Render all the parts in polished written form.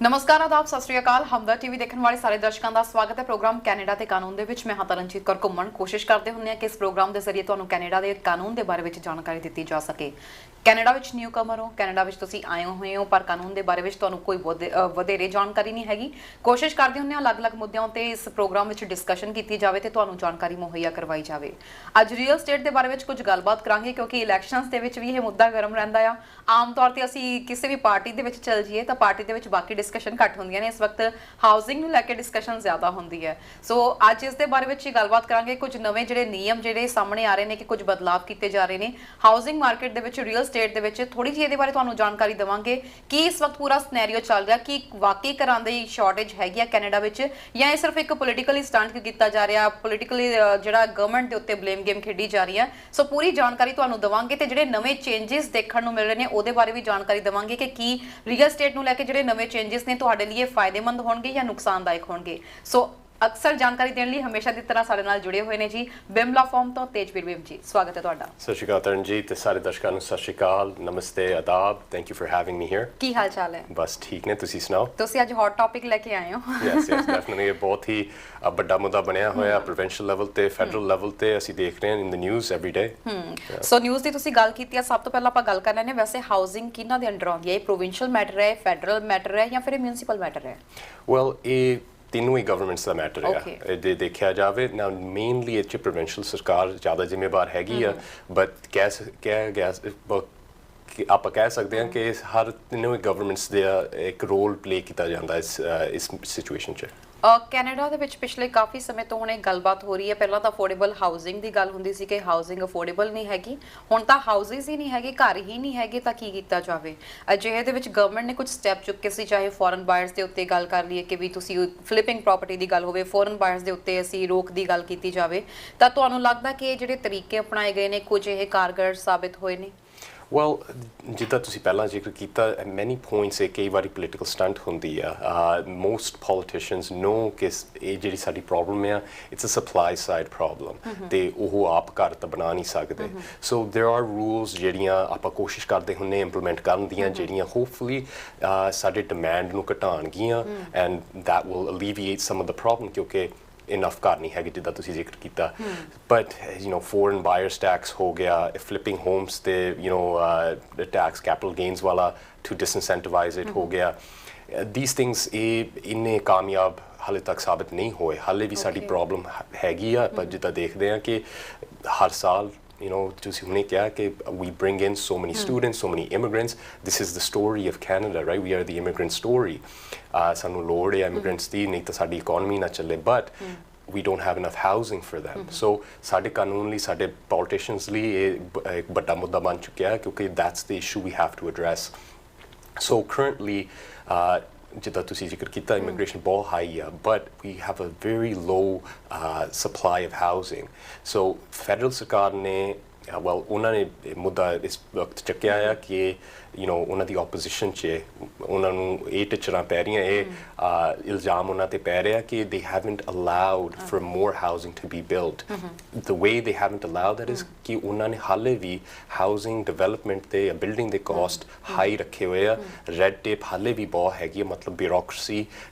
ਨਮਸਕਾਰ ਆਦਾਬ ਸਤਿ ਸ਼੍ਰੀ ਅਕਾਲ ਹਮਦਰ ਟੀਵੀ ਦੇਖਣ ਵਾਲੇ ਸਾਰੇ ਦਰਸ਼ਕਾਂ ਦਾ ਸਵਾਗਤ ਹੈ ਪ੍ਰੋਗਰਾਮ ਕੈਨੇਡਾ ਤੇ ਕਾਨੂੰਨ ਦੇ ਵਿੱਚ। ਮੈਂ ਹਾਂ ਤਰਨਜੀਤ ਕੌਰ ਘੁੰਮਣ। ਕੋਸ਼ਿਸ਼ ਕਰਦੇ ਹੁੰਦੇ ਹਾਂ ਕਿ ਇਸ ਪ੍ਰੋਗਰਾਮ ਦੇ ਜ਼ਰੀਏ ਤੁਹਾਨੂੰ ਕੈਨੇਡਾ ਦੇ ਕਾਨੂੰਨ ਦੇ ਬਾਰੇ ਵਿੱਚ ਜਾਣਕਾਰੀ ਦਿੱਤੀ ਜਾ ਸਕੇ। ਕੈਨੇਡਾ ਵਿੱਚ ਨਿਊ ਕਮਰ ਹੋ, ਕੈਨੇਡਾ ਵਿੱਚ ਤੁਸੀਂ ਆਏ ਹੋਏ ਹੋ ਪਰ ਕਾਨੂੰਨ ਦੇ ਬਾਰੇ ਵਿੱਚ ਤੁਹਾਨੂੰ ਕੋਈ ਵਧੇਰੇ ਜਾਣਕਾਰੀ ਨਹੀਂ ਹੈਗੀ। ਕੋਸ਼ਿਸ਼ ਕਰਦੇ ਹੁੰਦੇ ਹਾਂ ਅਲੱਗ-ਅਲੱਗ ਮੁੱਦਿਆਂ ਤੇ ਇਸ ਪ੍ਰੋਗਰਾਮ ਵਿੱਚ ਡਿਸਕਸ਼ਨ ਕੀਤੀ ਜਾਵੇ ਤੇ ਤੁਹਾਨੂੰ ਜਾਣਕਾਰੀ ਮੁਹੱਈਆ ਕਰਵਾਈ ਜਾਵੇ। ਅੱਜ ਰੀਅਲ ਸਟੇਟ ਦੇ ਬਾਰੇ ਵਿੱਚ ਕੁਝ ਗੱਲਬਾਤ ਕਰਾਂਗੇ ਕਿਉਂਕਿ ਇਲੈਕਸ਼ਨਸ ਦੇ ਵਿੱਚ ਵੀ ਇਹ ਮੁੱਦਾ ਗਰਮ ਰਹਿੰਦਾ ਆ। ਆਮ ਤੌਰ ਤੇ ਅਸੀਂ ਕਿਸੇ ਵੀ ਪਾਰਟੀ ਦੇ ਵਿੱਚ ਚੱਲ ਜਾਈਏ ਤਾਂ ਪਾਰਟੀ ਦੇ ਵਿੱਚ ਬਾਕੀ ਡਿਸਕਸ਼ਨ ਘੱਟ ਹੁੰਦੀਆਂ ਨੇ। ਇਸ ਵਕਤ ਹਾਊਸਿੰਗ ਨੂੰ ਲੈ ਕੇ ਡਿਸਕਸ਼ਨ ਜ਼ਿਆਦਾ ਹੁੰਦੀ ਹੈ। ਸੋ ਅੱਜ ਇਸ ਦੇ ਬਾਰੇ ਵਿੱਚ ਹੀ ਗੱਲਬਾਤ ਕਰਾਂਗੇ। ਕੁਝ ਨਵੇਂ ਜਿਹੜੇ ਨਿਯਮ ਜਿਹੜੇ ਸਾਹਮਣੇ ਆ ਰਹੇ ਨੇ ਕਿ ਕੁਝ ਬਦਲਾਅ ਕੀਤੇ ਜਾ ਰਹੇ ਨੇ ਹਾਊਸਿੰਗ ਮਾਰਕੀਟ ਦੇ ਵਿੱਚ, ਰੀਅਲ ਸਟੇਟ ਦੇ ਵਿੱਚ। ਥੋੜੀ ਜਿਹੀ ਇਹਦੇ ਬਾਰੇ ਤੁਹਾਨੂੰ ਜਾਣਕਾਰੀ ਦੇਵਾਂਗੇ ਕਿ ਇਸ ਵਕਤ ਪੂਰਾ ਸਿਨੈਰੀਓ ਚੱਲ ਰਿਹਾ, ਕਿ ਵਾਕਈ ਘਰਾਂ ਦੀ ਸ਼ਾਰਟੇਜ ਹੈਗੀ ਆ ਕੈਨੇਡਾ ਵਿੱਚ ਜਾਂ ਇਹ ਸਿਰਫ ਇੱਕ ਪੋਲੀਟੀਕਲੀ ਸਟੰਟ ਕੀਤਾ ਜਾ ਰਿਹਾ, ਪੋਲੀਟੀਕਲੀ ਜਿਹੜਾ ਗਵਰਨਮੈਂਟ ਦੇ ਉੱਤੇ ਬਲੇਮ ਗੇਮ ਖੇਡੀ ਜਾ ਰਹੀ ਹੈ। ਸੋ ਪੂਰੀ ਜਾਣਕਾਰੀ ਤੁਹਾਨੂੰ ਦੇਵਾਂਗੇ ਤੇ ਜਿਹੜੇ ਨਵੇਂ ਚੇਂਜਸ ਦੇਖਣ ਨੂੰ ਮਿਲ ਰਹੇ ਨੇ ਉਹਦੇ ਬਾਰੇ ਵੀ ਜਾਣਕਾਰੀ ਦੇਵਾਂਗੇ ਕਿ ਕੀ ਰੀਅਲ ਸਟੇਟ ਨੂੰ ਲੈ ਕੇ ਜਿਹੜੇ ਨਵੇਂ ਚੇਂਜਸ ਨੇ ਤੁਹਾਡੇ ਲਈ ਫਾਇਦੇਮੰਦ ਹੋਣਗੇ ਜਾਂ ਨੁਕਸਾਨਦਾਇਕ ਹੋਣਗੇ। ਸੋ ਅਕਸਰ ਜਾਣਕਾਰੀ ਦੇਣ ਲਈ ਹਮੇਸ਼ਾ ਦੀ ਤਰ੍ਹਾਂ ਸਾਡੇ ਨਾਲ ਜੁੜੇ ਹੋਏ ਨੇ ਜੀ ਬਿਮਲਾ ਫਾਰਮ ਤੋਂ ਤੇਜਵੀਰ ਬਿਮ ਜੀ। ਸਵਾਗਤ ਹੈ ਤੁਹਾਡਾ। ਸਤਿ ਸ਼੍ਰੀ ਅਕਾਲ ਤਰਨਜੀਤ ਤੇ ਸਾਰੇ ਦਰਸ਼ਕਾਂ ਨੂੰ ਸਤਿ ਸ਼੍ਰੀ ਅਕਾਲ, ਨਮਸਤੇ, ਆਦਾਬ। Thank you for having me here. ਕੀ ਹਾਲ ਚਾਲ ਹੈ? ਬਸ ਠੀਕ ਨੇ, ਤੁਸੀਂ ਸੁਣਾਓ? ਤੁਸੀਂ ਅੱਜ ਹੌਟ ਟੌਪਿਕ ਲੈ ਕੇ ਆਏ ਹੋ। ਯੈਸ ਡੈਫੀਨਿਟਲੀ ਇਹ ਬਹੁਤ ਹੀ ਵੱਡਾ ਮੁੱਦਾ ਬਣਿਆ ਹੋਇਆ ਪ੍ਰੋਵਿੰਸ਼ੀਅਲ ਲੈਵਲ ਤੇ ਫੈਡਰਲ ਲੈਵਲ ਤੇ। ਅਸੀਂ ਦੇਖ ਰਹੇ ਹਾਂ in the news every day. So news ਦੀ ਤੁਸੀਂ ਗੱਲ ਕੀਤੀ ਹੈ, ਸਭ ਤੋਂ ਪਹਿਲਾਂ ਆਪਾਂ ਗੱਲ ਕਰ ਲੈਣੇ ਵੈਸੇ ਹਾਊਸਿੰਗ ਕਿਹਨਾਂ ਦੇ ਅੰਡਰ ਆਉਂਦੀ ਹੈ? ਇਹ ਪ੍ਰੋਵਿੰਸ਼ੀਅਲ ਮੈਟਰ ਹੈ, ਫੈਡਰਲ ਮੈਟਰ ਹੈ ਜਾਂ ਫਿਰ ਇਹ ਮਿਊਨਿਸਪਲ ਮੈਟਰ ਹੈ? ਵੈਲ ਇਹ तीनों ही गवर्नमेंट्स का मैटर Okay. है। ये देखा जाए ना मेनली ये प्रोविंशियल सरकार ज़्यादा जिम्मेवार हैगी है, बट आप कह सकते हैं कि हर तीनों ही गवर्नमेंट्स का एक रोल प्ले किया जाता है इस सिचुएशन च। ਕੈਨੇਡਾ ਦੇ ਵਿੱਚ ਪਿਛਲੇ ਕਾਫੀ ਸਮੇਂ ਤੋਂ ਹੁਣ ਇਹ ਗੱਲਬਾਤ ਹੋ ਰਹੀ ਹੈ। ਪਹਿਲਾਂ ਤਾਂ ਅਫੋਰਡੇਬਲ ਹਾਊਸਿੰਗ ਦੀ ਗੱਲ ਹੁੰਦੀ ਸੀ ਕਿ ਹਾਊਸਿੰਗ ਅਫੋਰਡੇਬਲ ਨਹੀਂ ਹੈਗੀ, ਹੁਣ ਤਾਂ ਹਾਊਸਿਸ ਹੀ ਨਹੀਂ ਹੈਗੇ, ਘਰ ਹੀ ਨਹੀਂ ਹੈਗੇ, ਤਾਂ ਕੀ ਕੀਤਾ ਜਾਵੇ? ਅਜਿਹੇ ਦੇ ਵਿੱਚ ਗਵਰਨਮੈਂਟ ਨੇ ਕੁਝ ਸਟੈਪ ਚੁੱਕੇ ਸੀ, ਚਾਹੇ ਫੋਰਨ ਬਾਇਰਸ ਦੇ ਉੱਤੇ ਗੱਲ ਕਰ ਲਈਏ ਕਿ ਵੀ ਤੁਸੀਂ ਫਲਿਪਿੰਗ ਪ੍ਰੋਪਰਟੀ ਦੀ ਗੱਲ ਹੋਵੇ, ਫੋਰਨ ਬਾਇਰਸ ਦੇ ਉੱਤੇ ਅਸੀਂ ਰੋਕ ਦੀ ਗੱਲ ਕੀਤੀ ਜਾਵੇ, ਤਾਂ ਤੁਹਾਨੂੰ ਲੱਗਦਾ ਕਿ ਇਹ ਜਿਹੜੇ ਤਰੀਕੇ ਅਪਣਾਏ ਗਏ ਨੇ ਕੁਝ ਇਹ ਕਾਰਗਰ ਸਾਬਿਤ ਹੋਏ ਨੇ? ਵੈਲ ਜਿੱਦਾਂ ਤੁਸੀਂ ਪਹਿਲਾਂ ਜ਼ਿਕਰ ਕੀਤਾ, ਮੈਨੀ ਪੁਆਇੰਟਸ ਇਹ ਕਈ ਵਾਰੀ ਪੋਲੀਟੀਕਲ ਸਟੰਟ ਹੁੰਦੀ ਆ। ਮੋਸਟ ਪੋਲੀਟੀਸ਼ੀਅਨਸ ਨੋ ਕਿ ਇਹ ਜਿਹੜੀ ਸਾਡੀ ਪ੍ਰੋਬਲਮ ਆ it's a supply side problem ਤੇ ਉਹ ਆਪ ਘਰ ਤਾਂ ਬਣਾ ਨਹੀਂ ਸਕਦੇ। ਸੋ ਦੇਰ ਆਰ ਰੂਲਸ ਜਿਹੜੀਆਂ ਆਪਾਂ ਕੋਸ਼ਿਸ਼ ਕਰਦੇ ਹੁੰਦੇ ਇੰਪਲੀਮੈਂਟ ਕਰਨ ਦੀਆਂ, ਜਿਹੜੀਆਂ ਹੋਪਫੁਲੀ ਸਾਡੇ ਡਿਮਾਂਡ ਨੂੰ ਘਟਾਉਣਗੀਆਂ and that will alleviate some of the problem, ਕਿਉਂਕਿ ਇਨਫ ਘਰ ਨਹੀਂ ਹੈਗੇ ਜਿੱਦਾਂ ਤੁਸੀਂ ਜ਼ਿਕਰ ਕੀਤਾ। ਬਟ ਫੋਰਨ ਬਾਇਰਸ ਟੈਕਸ ਹੋ ਗਿਆ, ਫਲਿਪਿੰਗ ਹੋਮਸ ਤੇ ਟੈਕਸ ਕੈਪੀਟਲ ਗੇਨਸ ਵਾਲਾ ਟੂ ਡਿਸਇਨਸੈਂਟਿਵਾਈਜ਼ ਇਟ ਹੋ ਗਿਆ। ਥੀਸ ਥਿੰਗਸ ਇਹ ਇੰਨੇ ਕਾਮਯਾਬ ਹਾਲੇ ਤੱਕ ਸਾਬਿਤ ਨਹੀਂ ਹੋਏ। ਹਾਲੇ ਵੀ ਸਾਡੀ ਪ੍ਰੋਬਲਮ ਹੈਗੀ ਆ, ਪਰ ਜਿੱਦਾਂ ਦੇਖਦੇ ਹਾਂ ਕਿ ਹਰ ਸਾਲ ਤੁਸੀਂ ਹੁਣੇ ਕਿਹਾ ਕਿ we bring in so many students, so many immigrants. This is the story of Canada, right? We are the immigrant story. ਸਾਨੂੰ ਲੋੜ ਹੈ immigrants ਦੀ, ਨਹੀਂ ਤਾਂ ਸਾਡੀ economy ਨਾ ਚੱਲੇ, but we don't have enough housing for them. So ਸਾਡੇ ਕਾਨੂੰਨ ਲਈ, ਸਾਡੇ politicians ਲਈ ਇਹ ਇੱਕ ਵੱਡਾ ਮੁੱਦਾ ਬਣ ਚੁੱਕਿਆ ਹੈ ਕਿਉਂਕਿ that's the issue we have to address. So currently ਜਿੱਦਾਂ ਤੁਸੀਂ ਜ਼ਿਕਰ ਕੀਤਾ ਇਮੀਗ੍ਰੇਸ਼ਨ ਬਹੁਤ ਹਾਈ ਆ, but we have a very low supply of housing. So federal ਸਰਕਾਰ ਨੇ ਉਹਨਾਂ ਨੇ ਮੁੱਦਾ ਇਸ ਵਕਤ ਚੱਕਿਆ ਆ ਕਿ ਉਹਨਾਂ ਦੀ ਆਪੋਜੀਸ਼ਨ 'ਚ ਉਹਨਾਂ ਨੂੰ ਇਹ ਟਿਚਰਾਂ ਪੈ ਰਹੀਆਂ, ਇਹ ਇਲਜ਼ਾਮ ਉਹਨਾਂ 'ਤੇ ਪੈ ਰਿਹਾ ਕਿ they haven't allowed for more housing to be built. The way they haven't allowed that is ਕਿ ਉਹਨਾਂ ਨੇ ਹਾਲੇ ਵੀ ਹਾਊਸਿੰਗ ਡਿਵੈਲਪਮੈਂਟ ਤੇ ਬਿਲਡਿੰਗ ਦੇ ਕੋਸਟ ਹਾਈ ਰੱਖੇ ਹੋਏ ਆ। ਰੈਡ ਟੇਪ ਹਾਲੇ ਵੀ ਬਹੁਤ ਹੈਗੀ ਆ, ਮਤਲਬ bureaucracy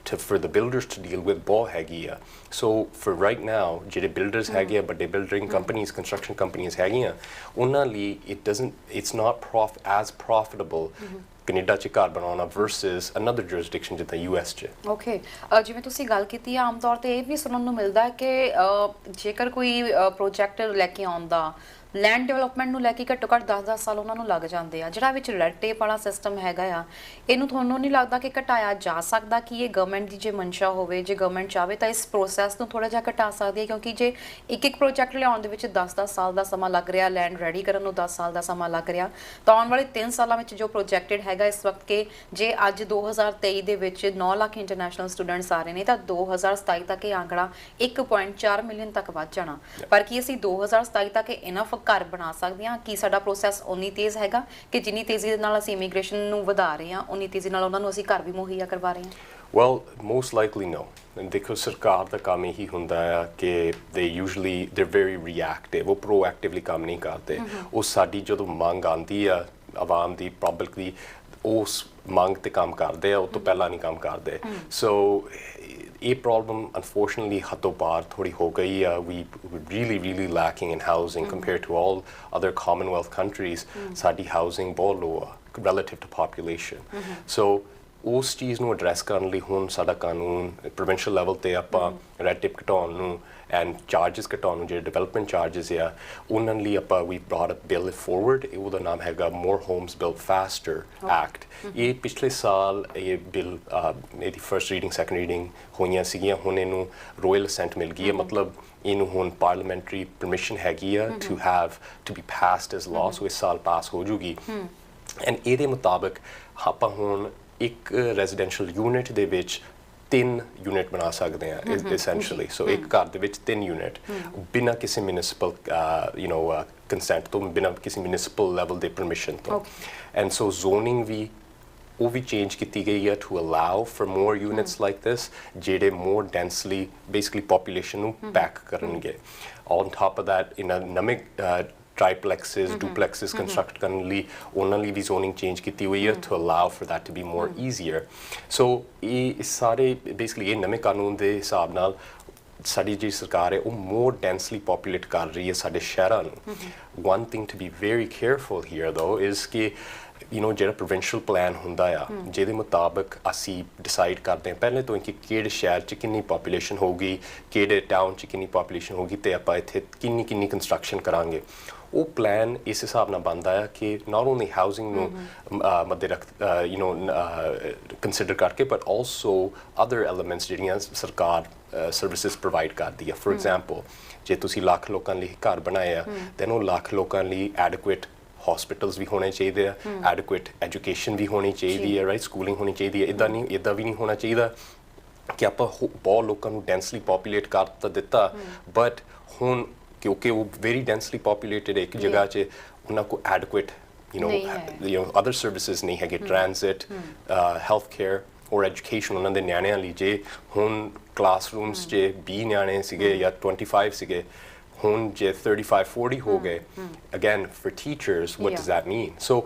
for the builders to deal with ਬਹੁਤ ਹੈਗੀ ਆ। So for right now ਜਿਹੜੇ ਬਿਲਡਰਸ ਹੈਗੇ ਆ, ਵੱਡੇ ਬਿਲਡਿੰਗ ਕੰਪਨੀਜ਼, ਕੰਸਟਰਕਸ਼ਨ ਕੰਪਨੀਜ਼ ਹੈਗੀਆਂ, ਉਹਨਾਂ ਲਈ it's not as profitable Canada 'ਚ ਘਰ ਬਣਾਉਣਾ ਵਰਸਸ ਅਨਦਰ ਜੁਰਿਸਡਿਕਸ਼ਨ ਜਿੱਦਾਂ US 'ਚ। ਓਕੇ, ਜਿਵੇਂ ਤੁਸੀਂ ਗੱਲ ਕੀਤੀ ਹੈ, ਆਮ ਤੌਰ ਤੇ ਇਹ ਵੀ ਸੁਣਨ ਨੂੰ ਮਿਲਦਾ ਹੈ ਕਿ ਜੇਕਰ ਕੋਈ ਪ੍ਰੋਜੈਕਟ ਲੈ ਕੇ ਆਉਂਦਾ ਲੈਂਡ ਡਿਵੈਲਪਮੈਂਟ ਨੂੰ ਲੈ ਕੇ ਘੱਟੋ ਘੱਟ 10-10 ਸਾਲ ਉਹਨਾਂ ਨੂੰ ਲੱਗ ਜਾਂਦੇ ਆ। ਜਿਹੜਾ ਵਿੱਚ ਰੈਡ ਟੇਪ ਵਾਲਾ ਸਿਸਟਮ ਹੈਗਾ ਆ, ਇਹਨੂੰ ਤੁਹਾਨੂੰ ਨਹੀਂ ਲੱਗਦਾ ਕਿ ਘਟਾਇਆ ਜਾ ਸਕਦਾ? ਕਿ ਇਹ ਗਵਰਨਮੈਂਟ ਦੀ ਜੇ ਮਨਸ਼ਾ ਹੋਵੇ, ਜੇ ਗਵਰਨਮੈਂਟ ਚਾਹਵੇ ਤਾਂ ਇਸ ਪ੍ਰੋਸੈਸ ਨੂੰ ਥੋੜਾ ਜਿਹਾ ਘਟਾ ਸਕਦੀ ਹੈ? ਕਿਉਂਕਿ ਜੇ ਇੱਕ ਪ੍ਰੋਜੈਕਟ ਲਿਆਉਣ ਦੇ ਵਿੱਚ 10-10 ਸਾਲ ਦਾ ਸਮਾਂ ਲੱਗ ਰਿਹਾ, ਲੈਂਡ ਰੈਡੀ ਕਰਨ ਨੂੰ 10 ਸਾਲ ਦਾ ਸਮਾਂ ਲੱਗ ਰਿਹਾ, ਤਾਂ ਆਉਣ ਵਾਲੇ 3 ਸਾਲਾਂ ਵਿੱਚ ਜੋ ਪ੍ਰੋਜੈਕਟਡ ਹੈਗਾ ਇਸ ਵਕਤ ਕਿ ਜੇ ਅੱਜ 2023 ਦੇ ਵਿੱਚ 9 ਲੱਖ ਇੰਟਰਨੈਸ਼ਨਲ ਸਟੂਡੈਂਟਸ ਆ ਰਹੇ ਨੇ, ਤਾਂ 2027 ਤੱਕ ਇਹ ਆંકੜਾ 1.4 ਮਿਲੀਅਨ ਤੱਕ ਵੱਧ ਜਾਣਾ। ਪਰ ਕੀ ਅਸੀਂ 2027 ਤੱਕ ਇਨਫ ਘਰ ਬਣਾ ਸਕਦੇ ਹਾਂ? ਕੀ ਸਾਡਾ ਪ੍ਰੋਸੈਸ ਉਨੀ ਤੇਜ਼ ਹੈਗਾ ਕਿ ਜਿੰਨੀ ਤੇਜ਼ੀ ਦੇ ਨਾਲ ਅਸੀਂ ਇਮੀਗ੍ਰੇਸ਼ਨ ਨੂੰ ਵਧਾ ਰਹੇ ਹਾਂ, ਉਨੀ ਤੇਜ਼ੀ ਨਾਲ ਉਹਨਾਂ ਨੂੰ ਅਸੀਂ ਘਰ ਵੀ ਮੁਹੱਈਆ ਕਰਵਾ ਰਹੇ ਹਾਂ? Well, most likely no. ਦੇਖੋ ਸਰਕਾਰ ਦਾ ਕੰਮ ਇਹੀ ਹੁੰਦਾ ਆ ਕਿ they're very reactive, ਉਹ proactively ਕੰਮ ਨਹੀਂ ਕਰਦੇ। ਉਹ ਸਾਡੀ ਜਦੋਂ ਮੰਗ ਆਉਂਦੀ ਆ ਆਵਾਮ ਦੀ, ਪਬਲਿਕ ਦੀ, ਉਸ ਮੰਗ ਤੇ ਕੰਮ ਕਰਦੇ ਆ ਉਹ ਤੋਂ ਪਹਿਲਾਂ ਨਹੀਂ ਕੰਮ ਕਰਦੇ ਸੋ ਇਹ ਪ੍ਰੋਬਲਮ ਅਨਫੋਰਚੂਨਟਲੀ ਹੱਦੋਂ ਪਾਰ ਥੋੜੀ ਹੋ ਗਈ ਆ we really lacking in housing compared to all other commonwealth countries ਸਾਡੀ housing ਬਹੁਤ low ਆ relative to population so ਉਸ ਚੀਜ਼ ਨੂੰ ਐਡਰੈਸ ਕਰਨ ਲਈ ਹੁਣ ਸਾਡਾ ਕਾਨੂੰਨ ਪ੍ਰੋਵਿੰਸ਼ੀਅਲ ਲੈਵਲ ਤੇ ਆਪਾਂ ਰੈਡ ਟੇਪ ਘਟਾਉਣ ਨੂੰ ਐਂਡ ਚਾਰजेस ਘਟਾਉਣ ਨੂੰ ਜਿਹੜੇ ਡਿਵੈਲਪਮੈਂਟ ਚਾਰजेस ਆ ਉਹਨਾਂ ਲਈ ਆਪਾਂ we brought a bill forward ਉਹਦਾ ਨਾਮ ਹੈਗਾ more homes built faster act ਇਹ ਪਿਛਲੇ ਸਾਲ ਇਹ ਬਿੱਲ ਇਹਦੀ ਫਰਸਟ ਰੀਡਿੰਗ ਸੈਕੰਡ ਰੀਡਿੰਗ ਹੋਈਆਂ ਸੀਗੀਆਂ ਹੁਣ ਇਹਨੂੰ ਰੋਇਲ ਅਸੈਂਟ ਮਿਲ ਗਈ ਹੈ ਮਤਲਬ ਇਹਨੂੰ ਹੁਣ ਪਾਰਲੀਮੈਂਟਰੀ ਪਰਮਿਸ਼ਨ ਹੈਗੀ ਆ to be passed as law ਸੋ ਇਸ ਸਾਲ ਪਾਸ ਹੋ ਜੂਗੀ ਐਂਡ ਇਹਦੇ ਮੁਤਾਬਕ ਆਪਾਂ ਹੁਣ ਇੱਕ ਰੈਜ਼ੀਡੈਂਸ਼ੀਅਲ ਯੂਨਿਟ ਦੇ ਵਿੱਚ 3 ਯੂਨਿਟ ਬਣਾ ਸਕਦੇ ਆ essentially so ਇੱਕ ਘਰ ਦੇ ਵਿੱਚ 3 ਯੂਨਿਟ ਬਿਨਾਂ ਕਿਸੇ ਮਿਊਨਿਸਪਲ ਕੰਸੈਂਟ ਤੋਂ ਬਿਨਾਂ ਕਿਸੇ ਮਿਊਨਿਸਪਲ ਲੈਵਲ ਦੇ ਪਰਮਿਸ਼ਨ ਤੋਂ ਐਂਡ ਸੋ ਜ਼ੋਨਿੰਗ ਵੀ ਉਹ ਵੀ ਚੇਂਜ ਕੀਤੀ ਗਈ ਹੈ to allow for more units like this ਜਿਹੜੇ more densely basically population ਨੂੰ ਪੈਕ ਕਰਨਗੇ on top of that in a ਨਵੇਂ triplexes, duplexes construct ਕਰਨ ਲਈ ਉਹਨਾਂ ਲਈ ਵੀ zoning change ਕੀਤੀ ਹੋਈ ਹੈ to allow for that to be more easier so ਇਹ ਸਾਰੇ basically ਇਹ ਨਵੇਂ ਕਾਨੂੰਨ ਦੇ ਹਿਸਾਬ ਨਾਲ ਸਾਡੀ ਜਿਹੜੀ ਸਰਕਾਰ ਹੈ ਉਹ more densely populate ਕਰ ਰਹੀ ਹੈ ਸਾਡੇ ਸ਼ਹਿਰਾਂ ਨੂੰ one thing to be very careful here though is ਕਿ ਜਿਹੜਾ ਪ੍ਰੋਵਿੰਸ਼ੀਅਲ ਪਲਾਨ ਹੁੰਦਾ ਆ ਜਿਹਦੇ ਮੁਤਾਬਕ ਅਸੀਂ ਡਿਸਾਈਡ ਕਰਦੇ ਹਾਂ ਪਹਿਲੇ ਤੋਂ ਕਿ ਕਿਹੜੇ ਸ਼ਹਿਰ 'ਚ ਕਿੰਨੀ ਪੋਪੂਲੇਸ਼ਨ ਹੋਊਗੀ ਕਿਹੜੇ ਟਾਊਨ 'ਚ ਕਿੰਨੀ ਪੋਪੂਲੇਸ਼ਨ ਹੋਊਗੀ ਤੇ ਆਪਾਂ ਇੱਥੇ ਕਿੰਨੀ ਕੰਸਟਰਕਸ਼ਨ ਕਰਾਂਗੇ ਉਹ ਪਲਾਨ ਇਸ ਹਿਸਾਬ ਨਾਲ ਬਣਦਾ ਆ ਕਿ ਨਾਟ ਓਨਲੀ ਹਾਊਸਿੰਗ ਨੂੰ ਮੱਦੇ ਰੱਖ ਕੰਸੀਡਰ ਕਰਕੇ ਬਟ ਆਲਸੋ ਅਦਰ ਐਲੀਮੈਂਟਸ ਜਿਹੜੀਆਂ ਸਰਕਾਰ ਸਰਵਿਸਿਜ਼ ਪ੍ਰੋਵਾਈਡ ਕਰਦੀ ਆ ਫੋਰ ਐਗਜ਼ਾਮਪਲ ਜੇ ਤੁਸੀਂ ਲੱਖ ਲੋਕਾਂ ਲਈ ਘਰ ਬਣਾਇਆ ਦੈਨ ਉਹ ਲੱਖ ਲੋਕਾਂ ਲਈ ਐਡਿਕੁਏਟ ਹਸਪੀਟਲਸ ਵੀ ਹੋਣੇ ਚਾਹੀਦੇ ਆ ਐਡਿਕੁਏਟ ਐਜੂਕੇਸ਼ਨ ਵੀ ਹੋਣੀ ਚਾਹੀਦੀ ਹੈ ਰਾਈਟ ਸਕੂਲਿੰਗ ਹੋਣੀ ਚਾਹੀਦੀ ਹੈ ਇੱਦਾਂ ਵੀ ਨਹੀਂ ਹੋਣਾ ਚਾਹੀਦਾ ਕਿ ਆਪਾਂ ਬਹੁਤ ਲੋਕਾਂ ਨੂੰ ਡੈਂਸਲੀ ਪੋਪੂਲੇਟ ਕਰ ਤਾਂ ਦਿੱਤਾ ਬਟ ਹੁਣ ਕਿਉਂਕਿ ਉਹ ਵੈਰੀ ਡੈਂਸਲੀ ਪੋਪੂਲੇਟਡ ਇੱਕ ਜਗ੍ਹਾ 'ਚ ਉਹਨਾਂ ਕੋਲ ਐਡਿਕੁਏਟ other services ਨਹੀਂ ਹੈਗੇ ਟ੍ਰਾਂਜ਼ਿਟ ਹੈਲਥ ਕੇਅਰ ਔਰ ਐਜੂਕੇਸ਼ਨ ਉਹਨਾਂ ਦੇ ਨਿਆਣਿਆਂ ਲਈ ਜੇ ਹੁਣ ਕਲਾਸਰੂਮਸ 'ਚ 20 ਨਿਆਣੇ ਸੀਗੇ ਜਾਂ 25 ਸੀਗੇ ਹੁਣ ਜੇ 35-40 ਹੋ ਗਏ again for teachers what does that mean so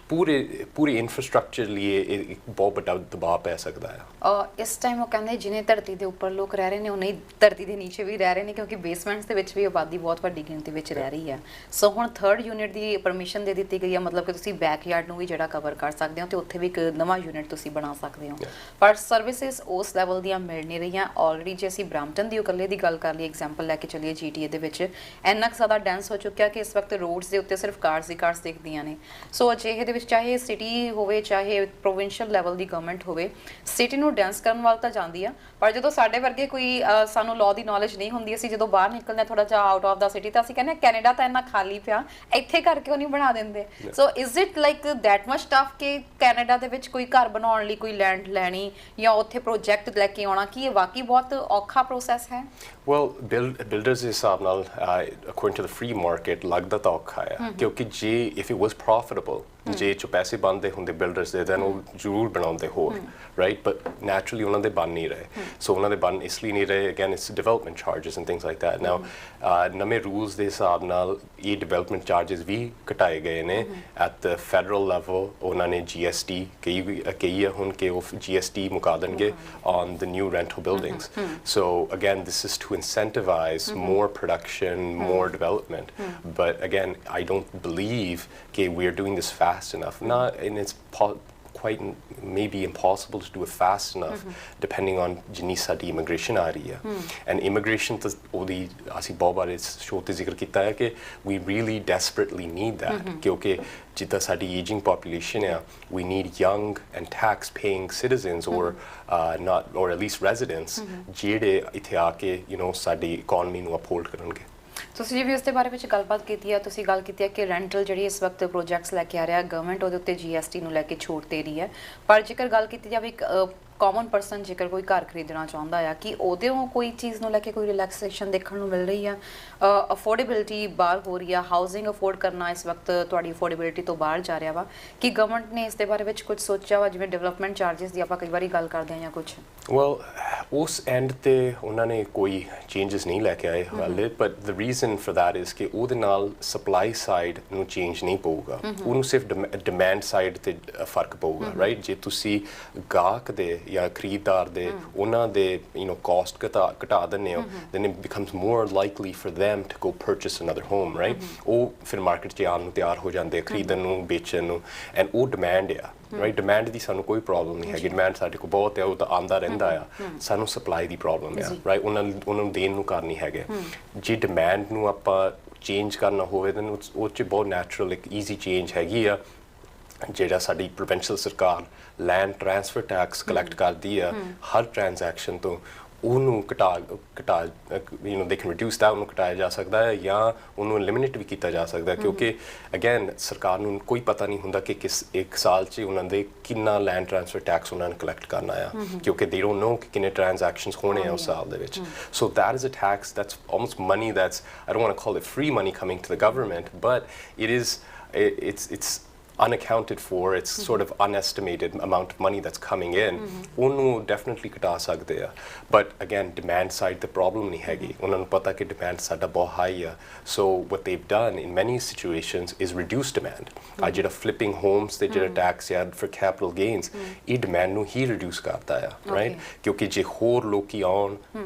ਪੂਰੇ ਇਨਫਰਾਸਟ੍ਰਕਚਰ ਲਈ ਇੱਕ ਬਹੁਤ ਵੱਡਾ ਦਬਾਅ ਪੈ ਸਕਦਾ ਹੈ ਇਸ ਟਾਈਮ ਉਹ ਕਹਿੰਦੇ ਜਿਹਨੇ ਧਰਤੀ ਦੇ ਉੱਪਰ ਲੋਕ ਰਹਿ ਰਹੇ ਨੇ ਉਹ ਨਹੀਂ ਧਰਤੀ ਦੇ ਨੀਚੇ ਵੀ ਰਹਿ ਰਹੇ ਨੇ ਕਿਉਂਕਿ ਬੇਸਮੈਂਟਸ ਦੇ ਵਿੱਚ ਵੀ ਆਬਾਦੀ ਬਹੁਤ ਵੱਡੀ ਗਿਣਤੀ ਵਿੱਚ ਰਹਿ ਰਹੀ ਹੈ ਸੋ ਹੁਣ 3rd ਯੂਨਿਟ ਦੀ ਪਰਮਿਸ਼ਨ ਦੇ ਦਿੱਤੀ ਗਈ ਹੈ ਮਤਲਬ ਕਿ ਤੁਸੀਂ ਬੈਕਯਾਰਡ ਨੂੰ ਵੀ ਜਿਹੜਾ ਕਵਰ ਕਰ ਸਕਦੇ ਹੋ ਤੇ ਉੱਥੇ ਵੀ ਇੱਕ ਨਵਾਂ ਯੂਨਿਟ ਤੁਸੀਂ ਬਣਾ ਸਕਦੇ ਹੋ ਪਰ ਸਰਵਿਸਿਜ਼ ਉਸ ਲੈਵਲ ਦੀਆਂ ਮਿਲ ਨਹੀਂ ਰਹੀਆਂ ਆਲਰੇਡੀ ਜੇ ਅਸੀਂ ਬ੍ਰੈਂਪਟਨ ਦੀ ਇਕੱਲੇ ਦੀ ਗੱਲ ਕਰ ਲਈ ਐਗਜ਼ਾਮਪਲ ਲੈ ਕੇ ਚੱਲੀਏ GTA ਦੇ ਵਿੱਚ ਇੰਨਾ ਕੁ ਜ਼ਿਆਦਾ ਡੈਂਸ ਹੋ ਚੁੱਕਿਆ ਕਿ ਇਸ ਵਕਤ ਰੋਡਸ ਦੇ ਉੱਤੇ ਸਿਰਫ ਕਾਰਸ ਹੀ ਕਾਰਸ ਦਿਖਦੀਆਂ ਨੇ ਸੋ ਅਜਿਹੇ ਦੇ ਵਿੱਚ ਚਾਹੇ ਸਿਟੀ ਹੋਵੇ ਚਾਹੇ ਪ੍ਰੋਵਿੰਸ਼ੀਅਲ ਲੈਵਲ ਦੀ ਗਵਰਨਮੈਂਟ ਹੋਵੇ ਸਿਟੀ ਨੂੰ ਡੈਂਸ ਕਰਨ ਵੱਲ ਤਾਂ ਜਾਂਦੀ ਆ ਪਰ ਜਦੋਂ ਸਾਡੇ ਵਰਗੇ ਕੋਈ ਸਾਨੂੰ ਲਾਅ ਦੀ ਨੌਲੇਜ ਨਹੀਂ ਹੁੰਦੀ ਅਸੀਂ ਜਦੋਂ ਬਾਹਰ ਨਿਕਲਦੇ ਥੋੜਾ ਜਿਹਾ ਆਊਟ ਆਫ ਦਾ ਸਿਟੀ ਤਾਂ ਅਸੀਂ ਕਹਿੰਦੇ ਕੈਨੇਡਾ ਤਾਂ ਇੰਨਾ ਖਾਲੀ ਪਿਆ ਇੱਥੇ ਘਰ ਕਿਉਂ ਨਹੀਂ ਬਣਾ ਦਿੰਦੇ ਸੋ is it like that much tough ਕਿ ਕੈਨੇਡਾ ਦੇ ਵਿੱਚ ਕੋਈ ਘਰ ਬਣਾਉਣ ਲਈ ਕੋਈ ਲੈਂਡ ਲੈਣੀ ਜਾਂ ਉੱਥੇ ਪ੍ਰੋਜੈਕਟ ਲੈ ਕੇ ਆਉਣਾ ਕੀ ਇਹ ਵਾਕਈ ਬਹੁਤ ਔਖਾ ਪ੍ਰੋਸੈਸ ਹੈ well builders ਦੇ ਹਿਸਾਬ ਨਾਲ according to the free market ਲੱਗਦਾ ਤਾਂ ਔਖਾ ਆ ਕਿਉਂਕਿ ਜੇ if it was profitable ਜੇ ਚ ਪੈਸੇ ਬਣਦੇ ਹੁੰਦੇ ਬਿਲਡਰਸ ਦੇ ਦੈਨ ਉਹ ਜ਼ਰੂਰ ਬਣਾਉਂਦੇ ਹੋਰ ਰਾਈਟ ਬਟ ਨੈਚੁਰਲੀ ਉਹਨਾਂ ਦੇ ਬਣ ਨਹੀਂ ਰਹੇ ਸੋ ਉਹਨਾਂ ਦੇ ਬਣ ਇਸ ਲਈ ਨਹੀਂ ਰਹੇ again it's development charges and things like that now ਨਵੇਂ ਰੂਲਸ ਦੇ ਹਿਸਾਬ ਨਾਲ ਇਹ ਡਿਵੈਲਪਮੈਂਟ ਚਾਰजेस ਵੀ ਘਟਾਏ ਗਏ ਨੇ ਐਟ ਦ ਫੈਡਰਲ ਲੈਵਲ ਉਹਨਾਂ ਨੇ GST ਕਹੀ ਹੈ ਹੁਣ ਕਿ ਉਹ GST ਮੁਕਾ ਦੇਣਗੇ on the new rental buildings so again this is to incentivize more production more development but again I don't believe that we're doing this fast enough and it's quite maybe impossible to do it fast enough depending on ਜਿੰਨੀ ਸਾਡੀ immigration ਆ ਰਹੀ ਹੈ and immigration ਤਾਂ ਉਹਦੀ ਅਸੀਂ ਬਹੁਤ ਵਾਰ ਇਸ ਸ਼ੋਅ ਤੇ ਜ਼ਿਕਰ ਕੀਤਾ ਹੈ ਕਿ we really desperately need that ਕਿਉਂਕਿ ਜਿੱਦਾਂ ਸਾਡੀ aging population ਆ we need young and tax paying citizens or not or at least residents ਜਿਹੜੇ ਇੱਥੇ ਆ ਕੇ ਸਾਡੀ economy ਨੂੰ uphold ਕਰਨਗੇ ਤੁਸੀਂ ਵੀ ਉਸ ਦੇ ਬਾਰੇ ਵਿੱਚ ਗੱਲਬਾਤ ਕੀਤੀ ਹੈ ਤੁਸੀਂ ਗੱਲ ਕੀਤੀ ਹੈ ਕਿ ਰੈਂਟਲ ਜਿਹੜੀ ਇਸ ਵਕਤ ਪ੍ਰੋਜੈਕਟਸ ਲੈ ਕੇ ਆ ਰਿਹਾ ਗਵਰਨਮੈਂਟ ਉਹਦੇ ਉੱਤੇ GST ਨੂੰ ਲੈ ਕੇ ਛੋਟ ਦੇ ਰਹੀ ਹੈ ਪਰ ਜੇਕਰ ਗੱਲ ਕੀਤੀ ਜਾਵੇ ਇੱਕ ਕਾਮਨ ਪਰਸਨ ਜੇਕਰ ਕੋਈ ਘਰ ਖਰੀਦਣਾ ਚਾਹੁੰਦਾ ਆ ਕਿ ਉਹਦੇ ਕੋਈ ਚੀਜ਼ ਨੂੰ ਲੈ ਕੇ ਕੋਈ ਰਿਲੈਕਸੇਸ਼ਨ ਦੇਖਣ ਨੂੰ ਮਿਲ ਰਹੀ ਆ? ਅਫੋਰਡੇਬਿਲਿਟੀ ਬਾਹਰ ਹੋ ਰਹੀ ਆ, ਹਾਊਸਿੰਗ ਅਫੋਰਡ ਕਰਨਾ ਇਸ ਵਕਤ ਤੁਹਾਡੀ ਅਫੋਰਡੇਬਿਲਿਟੀ ਤੋਂ ਬਾਹਰ ਜਾ ਰਿਹਾ ਵਾ ਕਿ ਗਵਰਨਮੈਂਟ ਨੇ ਇਸ ਦੇ ਬਾਰੇ ਵਿੱਚ ਕੁਝ ਸੋਚਿਆ ਵਾ, ਜਿਵੇਂ ਡਿਵੈਲਪਮੈਂਟ ਚਾਰजेस ਦੀ ਆਪਾਂ ਕਈ ਵਾਰੀ ਗੱਲ ਕਰਦੇ ਹਾਂ ਜਾਂ ਕੁਝ? ਵੈਲ ਉਸ ਐਂਡ ਤੇ ਉਹਨਾਂ ਨੇ ਕੋਈ ਚੇਂਜਸ ਨਹੀਂ ਲੈ ਕੇ ਆਏ ਹਾਲੇ, but the reason for that is ਕਿ ਉਹਦੇ ਨਾਲ ਸਪਲਾਈ ਸਾਈਡ ਨੂੰ ਚੇਂਜ ਨਹੀਂ ਪਊਗਾ, ਉਹਨੂੰ ਸਿਰਫ ਡਿਮਾਂਡ ਸਾਈਡ ਤੇ ਫਰਕ ਪਊਗਾ, ਰਾਈਟ? ਜੇ ਤੁਸੀਂ ਗਾਹਕ ਦੇ ਜਾਂ ਖਰੀਦਦਾਰ ਦੇ ਉਹਨਾਂ ਦੇ ਕਾਸਟ ਘਟਾ ਦਿੰਦੇ ਹੋ, then it becomes more likely for them to go purchase another home, right? ਉਹ ਫਿਰ ਮਾਰਕੀਟ 'ਚ ਆਉਣ ਨੂੰ ਤਿਆਰ ਹੋ ਜਾਂਦੇ, ਖਰੀਦਣ ਨੂੰ, ਵੇਚਣ ਨੂੰ, ਐਂਡ ਉਹ ਡਿਮਾਂਡ ਆ, ਰਾਈਟ? ਡਿਮਾਂਡ ਦੀ ਸਾਨੂੰ ਕੋਈ ਪ੍ਰੋਬਲਮ ਨਹੀਂ ਹੈਗੀ, ਡਿਮਾਂਡ ਸਾਡੇ ਕੋਲ ਬਹੁਤ ਹੈ, ਉਹ ਤਾਂ ਆਉਂਦਾ ਰਹਿੰਦਾ ਆ, ਸਾਨੂੰ ਸਪਲਾਈ ਦੀ ਪ੍ਰੋਬਲਮ ਆ, ਰਾਈਟ? ਉਹਨਾਂ ਨੂੰ ਦੇਣ ਨੂੰ ਘਰ ਨਹੀਂ ਹੈਗੇ। ਜੇ ਡਿਮਾਂਡ ਨੂੰ ਆਪਾਂ ਚੇਂਜ ਕਰਨਾ ਹੋਵੇ ਤਾਂ ਉਹ 'ਚ ਬਹੁਤ ਨੈਚੁਰਲ ਇੱਕ ਈਜ਼ੀ ਚੇਂਜ ਹੈਗੀ ਆ, ਜਿਹੜਾ ਸਾਡੀ ਪ੍ਰੋਵਿੰਸ਼ੀਅਲ ਸਰਕਾਰ ਲੈਂਡ ਟ੍ਰਾਂਸਫਰ ਟੈਕਸ ਕਲੈਕਟ ਕਰਦੀ ਆ ਹਰ ਟ੍ਰਾਂਜੈਕਸ਼ਨ ਤੋਂ, ਉਹਨੂੰ ਘਟਾ ਦੇ ਕੈਨ ਰਿਡਿਊਸ ਦਾ, ਉਹਨੂੰ ਘਟਾਇਆ ਜਾ ਸਕਦਾ ਹੈ ਜਾਂ ਉਹਨੂੰ ਐਲੀਮੀਨੇਟ ਵੀ ਕੀਤਾ ਜਾ ਸਕਦਾ ਹੈ, ਕਿਉਂਕਿ ਅਗੇਨ ਸਰਕਾਰ ਨੂੰ ਕੋਈ ਪਤਾ ਨਹੀਂ ਹੁੰਦਾ ਕਿ ਕਿਸ ਇੱਕ ਸਾਲ 'ਚ ਉਹਨਾਂ ਦੇ ਕਿੰਨਾ ਲੈਂਡ ਟ੍ਰਾਂਸਫਰ ਟੈਕਸ ਉਹਨਾਂ ਨੇ ਕਲੈਕਟ ਕਰਨਾ ਆ, ਕਿਉਂਕਿ ਦੇ ਡੋਨਟ ਨੋ ਕਿ ਕਿੰਨੇ ਟ੍ਰਾਂਜੈਕਸ਼ਨਸ ਹੋਣੇ ਆ ਉਸ ਸਾਲ ਦੇ ਵਿੱਚ। So that is a tax that's almost money that's, I don't want to call it free money coming to the government, but it's unaccounted for, it's sort of unestimated amount of money that's coming in, ਉਹਨੂੰ definitely ਘਟਾ ਸਕਦੇ ਆ, but again demand side the problem ਨਹੀਂ ਹੈਗੀ, ਉਹਨਾਂ ਨੂੰ ਪਤਾ ਕਿ demand ਸਾਡਾ ਬਹੁਤ high ਆ, so what they've done in many situations is reduce demand। ਆ ਜਿਹੜਾ flipping homes ਤੇ ਜਿਹੜਾ tax ਆ for capital gains, ਇਹ demand ਨੂੰ ਹੀ reduce ਕਰਦਾ ਆ, right? ਕਿਉਂਕਿ ਜੇ ਹੋਰ ਲੋਕੀ ਆਉਣ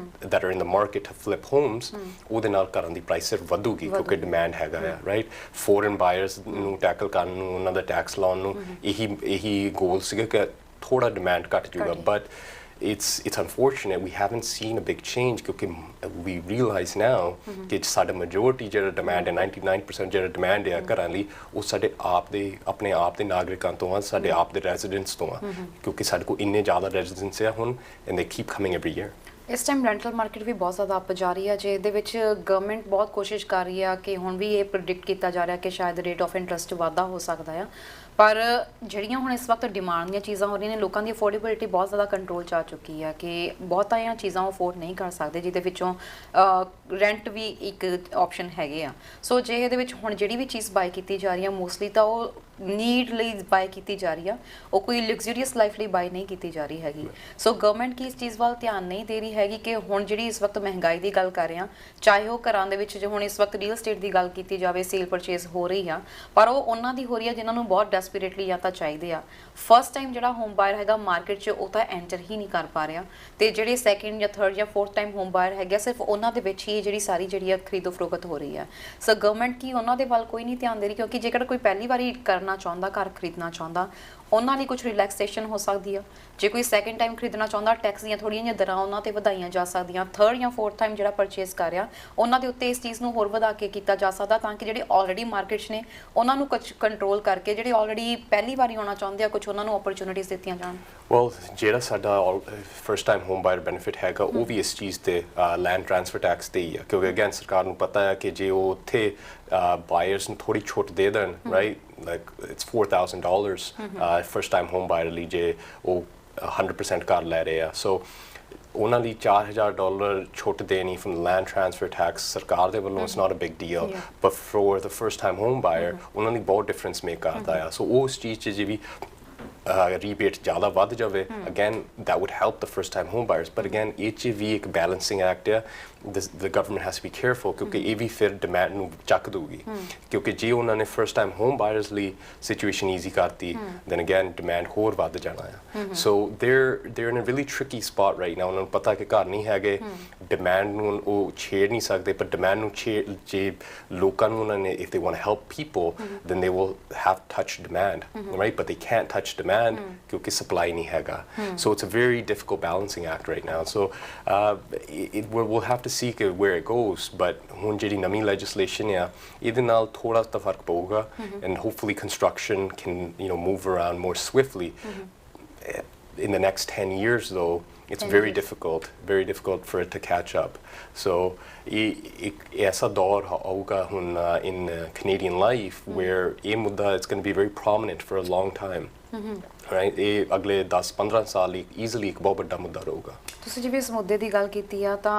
that are in the market to flip homes, ਉਹਦੇ ਨਾਲ ਘਰਾਂ ਦੀ ਪ੍ਰਾਈਸ ਸਿਰਫ ਵਧੂਗੀ ਕਿਉਂਕਿ demand ਹੈਗਾ ਆ, right? foreign buyers ਨੂੰ ਟੈਕਲ ਕਰਨ ਨੂੰ, ਉਹਨਾਂ ਦਾ ਟੈਕਸ ਲਾਉਣ ਨੂੰ ਇਹੀ ਗੋਲ ਸੀਗਾ ਕਿ ਥੋੜਾ ਡਿਮਾਂਡ ਘਟ ਜਾਊਗਾ, but it's unfortunate we haven't seen a big change ਕਿਉਂਕਿ we realize now ਕਿ ਸਾਡਾ majority ਜਿਹੜਾ ਡਿਮਾਂਡ ਹੈ, 99% ਜਿਹੜਾ ਡਿਮਾਂਡ ਹੈ ਘਰਾਂ ਲਈ, ਉਹ ਸਾਡੇ ਆਪਣੇ ਆਪ ਦੇ ਨਾਗਰਿਕਾਂ ਤੋਂ ਆ, ਸਾਡੇ ਆਪ ਦੇ ਰੈਜ਼ੀਡੈਂਟਸ ਤੋਂ ਆ, ਕਿਉਂਕਿ ਸਾਡੇ ਕੋਲ ਇੰਨੇ ਜ਼ਿਆਦਾ ਰੈਜ਼ੀਡੈਂਟਸ ਆ ਹੁਣ, and they keep coming every year। ਇਸ ਟਾਈਮ ਰੈਂਟਲ ਮਾਰਕੀਟ ਵੀ ਬਹੁਤ ਜ਼ਿਆਦਾ ਅੱਪ ਜਾ ਰਹੀ ਹੈ, ਜੇ ਇਹਦੇ ਵਿੱਚ ਗਵਰਨਮੈਂਟ ਬਹੁਤ ਕੋਸ਼ਿਸ਼ ਕਰ ਰਹੀ ਆ ਕਿ ਹੁਣ ਵੀ ਇਹ ਪ੍ਰੈਡਿਕਟ ਕੀਤਾ ਜਾ ਰਿਹਾ ਕਿ ਸ਼ਾਇਦ ਰੇਟ ਆਫ ਇੰਟਰਸਟ ਵਾਧਾ ਹੋ ਸਕਦਾ ਆ, ਪਰ ਜਿਹੜੀਆਂ ਹੁਣ ਇਸ ਵਕਤ ਡਿਮਾਂਡ ਦੀਆਂ ਚੀਜ਼ਾਂ ਹੋ ਰਹੀਆਂ ਨੇ, ਲੋਕਾਂ ਦੀ ਅਫੋਰਡੇਬਿਲਿਟੀ ਬਹੁਤ ਜ਼ਿਆਦਾ ਕੰਟਰੋਲ 'ਚ ਆ ਚੁੱਕੀ ਆ ਕਿ ਬਹੁਤਾਂ ਚੀਜ਼ਾਂ ਉਹ ਅਫੋਰਡ ਨਹੀਂ ਕਰ ਸਕਦੇ, ਜਿਹਦੇ ਵਿੱਚੋਂ ਰੈਂਟ ਵੀ ਇੱਕ ਆਪਸ਼ਨ ਹੈਗੇ ਆ। ਸੋ ਜੇ ਇਹਦੇ ਵਿੱਚ ਹੁਣ ਜਿਹੜੀ ਵੀ ਚੀਜ਼ ਬਾਏ ਕੀਤੀ ਜਾ ਰਹੀ ਆ, ਮੋਸਟਲੀ ਤਾਂ ਉਹ ਨੀਡ ਲਈ ਬਾਏ ਕੀਤੀ ਜਾ ਰਹੀ ਆ, ਉਹ ਕੋਈ ਲਗਜ਼ਰੀਅਸ ਲਾਈਫ ਲਈ ਬਾਏ ਨਹੀਂ ਕੀਤੀ ਜਾ ਰਹੀ ਹੈਗੀ। ਸੋ ਗਵਰਨਮੈਂਟ ਕੀ ਇਸ ਚੀਜ਼ ਵੱਲ ਧਿਆਨ ਨਹੀਂ ਦੇ ਰਹੀ ਹੈਗੀ ਕਿ ਹੁਣ ਜਿਹੜੀ ਇਸ ਵਕਤ ਮਹਿੰਗਾਈ ਦੀ ਗੱਲ ਕਰ ਰਹੇ ਆ, ਚਾਹੇ ਉਹ ਘਰਾਂ ਦੇ ਵਿੱਚ ਜੇ ਹੁਣ ਇਸ ਵਕਤ ਰੀਅਲ ਸਟੇਟ ਦੀ ਗੱਲ ਕੀਤੀ ਜਾਵੇ, ਸੇਲ ਪਰਚੇਜ਼ ਹੋ ਰਹੀ ਆ, ਪਰ ਉਹ ਉਹਨਾਂ ਦੀ ਹੋ ਰਹੀ ਆ ਜਿਨ੍ਹਾਂ ਨੂੰ ਬਹੁਤ ਡੈਸਪੀਰੇਟਲੀ ਜਾਂ ਤਾਂ ਚਾਹੀਦੇ ਆ। ਫਸਟ ਟਾਈਮ ਜਿਹੜਾ ਹੋਮ ਬਾਇਰ ਹੈਗਾ ਮਾਰਕੀਟ 'ਚ, ਉਹ ਤਾਂ ਐਂਟਰ ਹੀ ਨਹੀਂ ਕਰ ਪਾ ਰਿਹਾ, ਤੇ ਜਿਹੜੇ ਸੈਕਿੰਡ ਜਾਂ ਥਰਡ ਜਾਂ ਫੋਰਥ ਟਾਈਮ ਹੋਮ ਬਾਇਰ ਹੈਗੇ, ਸਿਰਫ ਉਹਨਾਂ ਦੇ ਵਿੱਚ ਹੀ ਜਿਹੜੀ ਸਾਰੀ ਜਿਹੜੀ ਆ ਖਰੀਦੋ ਫਰੋਖਤ ਹੋ ਰਹੀ ਆ। ਸੋ ਗਵਰਨਮੈਂਟ ਕੀ ਉਹਨਾਂ ਦੇ ਵੱਲ ਕੋਈ ਨਹੀਂ ਧਿਆਨ ਦੇ ਰਹੀ, ਕਿਉਂਕਿ ਜੇਕਰ ਕੋਈ ਪਹਿਲੀ ਵਾਰੀ ਕਰਨਾ ਚਾਹੁੰਦਾ, ਘਰ ਖਰੀਦਣਾ ਚਾਹੁੰਦਾ, ਉਹਨਾਂ ਲਈ ਕੁਝ ਰਿਲੈਕਸੇਸ਼ਨ ਹੋ ਸਕਦੀ ਆ। ਜੇ ਕੋਈ ਸੈਕਿੰਡ ਟਾਈਮ ਖਰੀਦਣਾ ਚਾਹੁੰਦਾ, ਟੈਕਸ ਦੀਆਂ ਥੋੜ੍ਹੀਆਂ ਜਿਹੀਆਂ ਦਰਾਂ ਉਹਨਾਂ ਤੇ ਵਧਾਈਆਂ ਜਾ ਸਕਦੀਆਂ। ਥਰਡ ਜਾਂ ਫੋਰਥ ਟਾਈਮ ਜਿਹੜਾ ਪਰਚੇਸ ਕਰ ਰਿਹਾ, ਉਹਨਾਂ ਦੇ ਉੱਤੇ ਇਸ ਚੀਜ਼ ਨੂੰ ਹੋਰ ਵਧਾ ਕੇ ਕੀਤਾ ਜਾ ਸਕਦਾ, ਤਾਂ ਕਿ ਜਿਹੜੇ ਆਲਰੇਡੀ ਮਾਰਕੀਟ 'ਚ ਨੇ ਉਹਨਾਂ ਨੂੰ ਕੁਝ ਕੰਟਰੋਲ ਕਰਕੇ ਜਿਹੜੇ ਆਲਰੇਡੀ ਪਹਿਲੀ ਵਾਰੀ ਆਉਣਾ ਚਾਹੁੰਦੇ ਆ, ਕੁਝ ਉਹਨਾਂ ਨੂੰ ਓਪਰਚੁਨਿਟੀਜ਼ ਦਿੱਤੀਆਂ ਜਾਣ। ਵੈਲ ਜਿਹੜਾ ਸਾਡਾ ਫਰਸਟ ਟਾਈਮ ਹੋਮ ਬਾਇਰ ਬੈਨੀਫਿਟ ਹੈਗਾ, ਉਹ ਵੀ ਇਸ ਚੀਜ਼ ਤੇ ਲੈਂਡ ਟ੍ਰਾਂਸਫਰ ਟੈਕਸ ਤੇ ਹੀ ਆ, ਕਿਉਂਕਿ ਅਗੇਨ ਸਰਕਾਰ ਨੂੰ ਪਤਾ ਹੈ ਕਿ ਜੇ ਉਹ ਉੱਥੇ ਬਾਇਰਸ ਨੂੰ ਥੋੜੀ ਛੋਟ ਦੇ ਦੇਣ, right, like it's $4,000 first time home buyer ਲਈ ਜੇ ਉਹ 100% ਘਰ ਲੈ ਰਹੇ ਆ, ਸੋ ਉਹਨਾਂ ਲਈ $4,000 ਛੋਟ ਦੇਣੀ from the land transfer tax ਸਰਕਾਰ ਦੇ ਵੱਲੋਂ it's not a big deal, but for the first time home buyer ਉਹਨਾਂ ਲਈ ਬਹੁਤ difference make ਕਰਦਾ ਆ। ਸੋ ਉਸ ਚੀਜ਼ 'ਚ ਜੇ ਵੀ rebate ਜ਼ਿਆਦਾ ਵੱਧ ਜਾਵੇ, again that would help the first time home buyers, but again ਇਹ 'ਚ ਵੀ ਇੱਕ balancing act ਆ, the government has to be careful ਕਿਉਂਕਿ ਇਹ ਵੀ ਫਿਰ ਡਿਮਾਂਡ ਨੂੰ ਚੱਕ ਦਊਗੀ, ਕਿਉਂਕਿ ਜੇ ਉਹਨਾਂ ਨੇ first time home buyers ਲਈ situation easy ਕਰਤੀ, then again demand ਹੋਰ ਵੱਧ ਜਾਣਾ ਆ। so they're in a really tricky spot right now, ਉਹਨਾਂ ਨੂੰ ਪਤਾ ਕਿ ਘਰ ਨਹੀਂ ਹੈਗੇ, demand ਨੂੰ ਉਹ ਛੇੜ ਨਹੀਂ ਸਕਦੇ, ਪਰ demand ਨੂੰ ਜੇ ਲੋਕਾਂ ਨੂੰ ਉਹਨਾਂ ਨੇ if they want to help people then they will have to touch demand, right, but they can't touch demand ਕਿਉਂਕਿ supply ਨਹੀਂ ਹੈਗਾ। so it's a very difficult balancing act right now, so we'll have to see where it goes, but ਹੁਣ ਜਿਹੜੀ ਨਵੀਂ legislation ਆ, ਇਹਦੇ ਨਾਲ ਥੋੜਾ ਤਾਂ ਫਰਕ ਪਊਗਾ, and hopefully construction can move around more swiftly। in the next 10 years though, it's 10 very years. very difficult for it to catch up. So एक ऐसा दौर होगा हुन in Canadian life where ये मुद्दा it's going to be very prominent for a long time. Right? ये अगले 10-15 साल easily एक बहुत बड़ा मुद्दा रहेगा. ਤੁਸੀਂ ਜਿਵੇਂ ਇਸ ਮੁੱਦੇ ਦੀ ਗੱਲ ਕੀਤੀ ਆ ਤਾਂ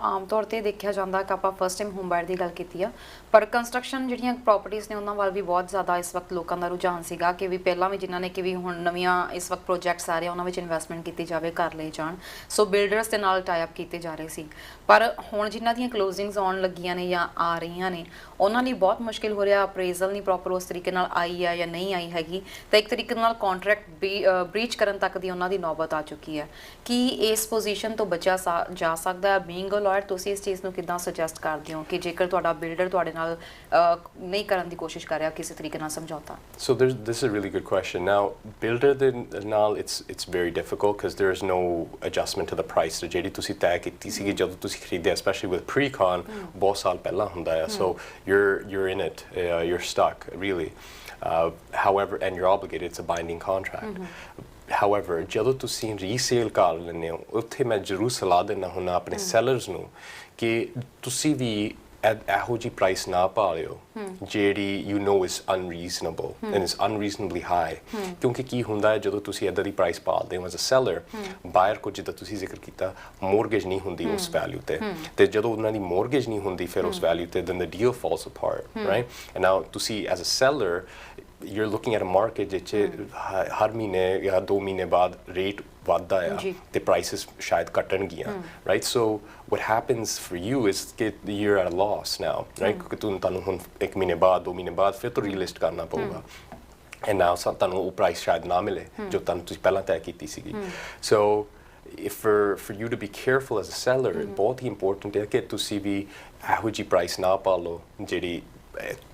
ਆਮ ਤੌਰ ਤੇ ਦੇਖਿਆ ਜਾਂਦਾ ਕਿ ਆਪਾਂ ਫਸਟ ਟਾਈਮ ਹੋਮ ਬਾਇਰ ਦੀ ਗੱਲ ਕੀਤੀ ਆ ਪਰ ਕੰਸਟਰਕਸ਼ਨ ਜਿਹੜੀਆਂ ਪ੍ਰਾਪਰਟੀਆਂ ਨੇ ਉਹਨਾਂ ਵੱਲ ਵੀ ਬਹੁਤ ਜ਼ਿਆਦਾ ਇਸ ਵਕਤ ਲੋਕਾਂ ਦਾ ਰੁਝਾਨ ਸੀਗਾ ਕਿ ਵੀ ਪਹਿਲਾਂ ਵੀ ਜਿਨ੍ਹਾਂ ਨੇ ਕਿ ਵੀ ਹੁਣ ਨਵੀਆਂ ਇਸ ਵਕਤ ਪ੍ਰੋਜੈਕਟਸ ਆ ਰਹੇ ਉਹਨਾਂ ਵਿੱਚ ਇਨਵੈਸਟਮੈਂਟ ਕੀਤੀ ਜਾਵੇ ਕਰ ਲਏ ਜਾਣ ਸੋ ਬਿਲਡਰਸ ਦੇ ਨਾਲ ਟਾਈ ਅਪ ਕੀਤੇ ਜਾ ਰਹੇ ਸੀ ਪਰ ਹੁਣ ਜਿਨ੍ਹਾਂ ਦੀਆਂ ਕਲੋਜ਼ਿੰਗਸ ਆਉਣ ਲੱਗੀਆਂ ਨੇ ਜਾਂ ਆ ਰਹੀਆਂ ਨੇ ਉਹਨਾਂ ਲਈ ਬਹੁਤ ਮੁਸ਼ਕਿਲ ਹੋ ਰਿਹਾ ਅਪਰੇਜ਼ਲ ਨਹੀਂ ਪ੍ਰੋਪਰ ਉਸ ਤਰੀਕੇ ਨਾਲ ਆਈ ਆ ਜਾਂ ਨਹੀਂ ਆਈ ਹੈਗੀ ਤਾਂ ਇੱਕ ਤਰੀਕੇ ਨਾਲ ਕੰਟਰੈਕਟ ਬ੍ਰੀਚ ਕਰਨ ਤੱਕ ਦੀ ਉਹਨਾਂ ਦੀ ਨੌਬਤ ਆ ਚੁੱਕੀ ਹੈ ਕਿ ਇਸ ਪੋਜੀਸ਼ਨ ਤੋਂ ਬਚਿਆ ਜਾ ਸਕਦਾ ਹੈ ਬੀਇੰਗ ਅ ਲਾਇਰ ਤੁਸੀਂ ਇਸ ਚੀਜ਼ ਨੂੰ ਕਿੱਦਾਂ ਸੁਜੈਸਟ ਕਰਦੇ ਹੋ ਕਿ ਜੇਕਰ ਤੁਹਾਡਾ ਬਿਲਡਰ ਤੁਹਾਡੇ ਨਾਲ ਨਹੀਂ ਕਰਨ ਦੀ ਕੋਸ਼ਿਸ਼ ਕਰ ਰਿਹਾ ਕਿਸੇ ਤਰੀਕੇ ਨਾਲ ਸਮਝੌਤਾ So this is a really good question. Now, builder ਦੇ ਨਾਲ it's very difficult because there is no adjustment to the price. So ਜਿਹੜੀ ਤੁਸੀਂ ਤੈਅ ਕੀਤੀ ਸੀ ਜਦੋਂ ਤੁਸੀਂ ਖਰੀਦਿਆ especially with pre-con ਬਹੁਤ ਸਾਲ ਪਹਿਲਾਂ ਹੁੰਦਾ ਹੈ. So you're in it. You're stuck really. However, and you're obligated. It's a binding contract. However, ਜਦੋਂ ਤੁਸੀਂ ਰੀਸੇਲ ਕਰ ਲੈਂਦੇ ਹੋ ਉੱਥੇ ਮੈਂ ਜ਼ਰੂਰ ਸਲਾਹ ਦਿੰਦਾ ਹੁੰਦਾ ਆਪਣੇ ਸੈਲਰਸ ਨੂੰ ਕਿ ਤੁਸੀਂ ਵੀ ਇਹੋ ਜਿਹੀ ਪ੍ਰਾਈਸ ਨਾ ਪਾ ਲਿਓ ਜਿਹੜੀ you know is unreasonable and is unreasonably high ਕਿਉਂਕਿ ਕੀ ਹੁੰਦਾ ਹੈ ਜਦੋਂ ਤੁਸੀਂ ਇੱਦਾਂ ਦੀ ਪ੍ਰਾਈਸ ਪਾਲਦੇ ਹੋ as a seller ਬਾਇਰ ਕੋਲ ਜਿੱਦਾਂ ਤੁਸੀਂ ਜ਼ਿਕਰ ਕੀਤਾ ਮੋਰਗੇਜ ਨਹੀਂ ਹੁੰਦੀ ਉਸ ਵੈਲਿਊ ਤੇ ਜਦੋਂ ਉਹਨਾਂ ਦੀ ਮੋਰਗੇਜ ਨਹੀਂ ਹੁੰਦੀ ਫਿਰ ਉਸ ਵੈਲਿਊ ਤੇ then the deal falls apart right and now ਤੁਸੀਂ as a seller you're looking at a market ਜਿੱਥੇ ਹਰ ਮਹੀਨੇ ਜਾਂ 2 ਮਹੀਨੇ ਬਾਅਦ ਰੇਟ ਵੱਧਦਾ ਆ ਤੇ ਪ੍ਰਾਈਸਿਸ ਸ਼ਾਇਦ ਘਟਣਗੀਆਂ right so what happens for you is that you're at a loss now right ਕਿਉਂਕਿ ਤੁਹਾਨੂੰ ਹੁਣ 1 ਮਹੀਨੇ ਬਾਅਦ 2 ਮਹੀਨੇ ਬਾਅਦ ਫਿਰ ਤੋਂ ਰੀਲਿਸਟ ਕਰਨਾ ਪਊਗਾ and now ਤੁਹਾਨੂੰ ਉਹ ਪ੍ਰਾਈਸ ਸ਼ਾਇਦ ਨਾ ਮਿਲੇ ਜੋ ਤੁਹਾਨੂੰ ਤੁਸੀਂ ਪਹਿਲਾਂ ਤੈਅ ਕੀਤੀ ਸੀਗੀ so for you to be careful as a seller ਬਹੁਤ ਹੀ important ਹੈ ਕਿ ਤੁਸੀਂ ਵੀ ਇਹੋ ਜਿਹੀ ਪ੍ਰਾਈਸ ਨਾ ਪਾ ਲਓ ਜਿਹੜੀ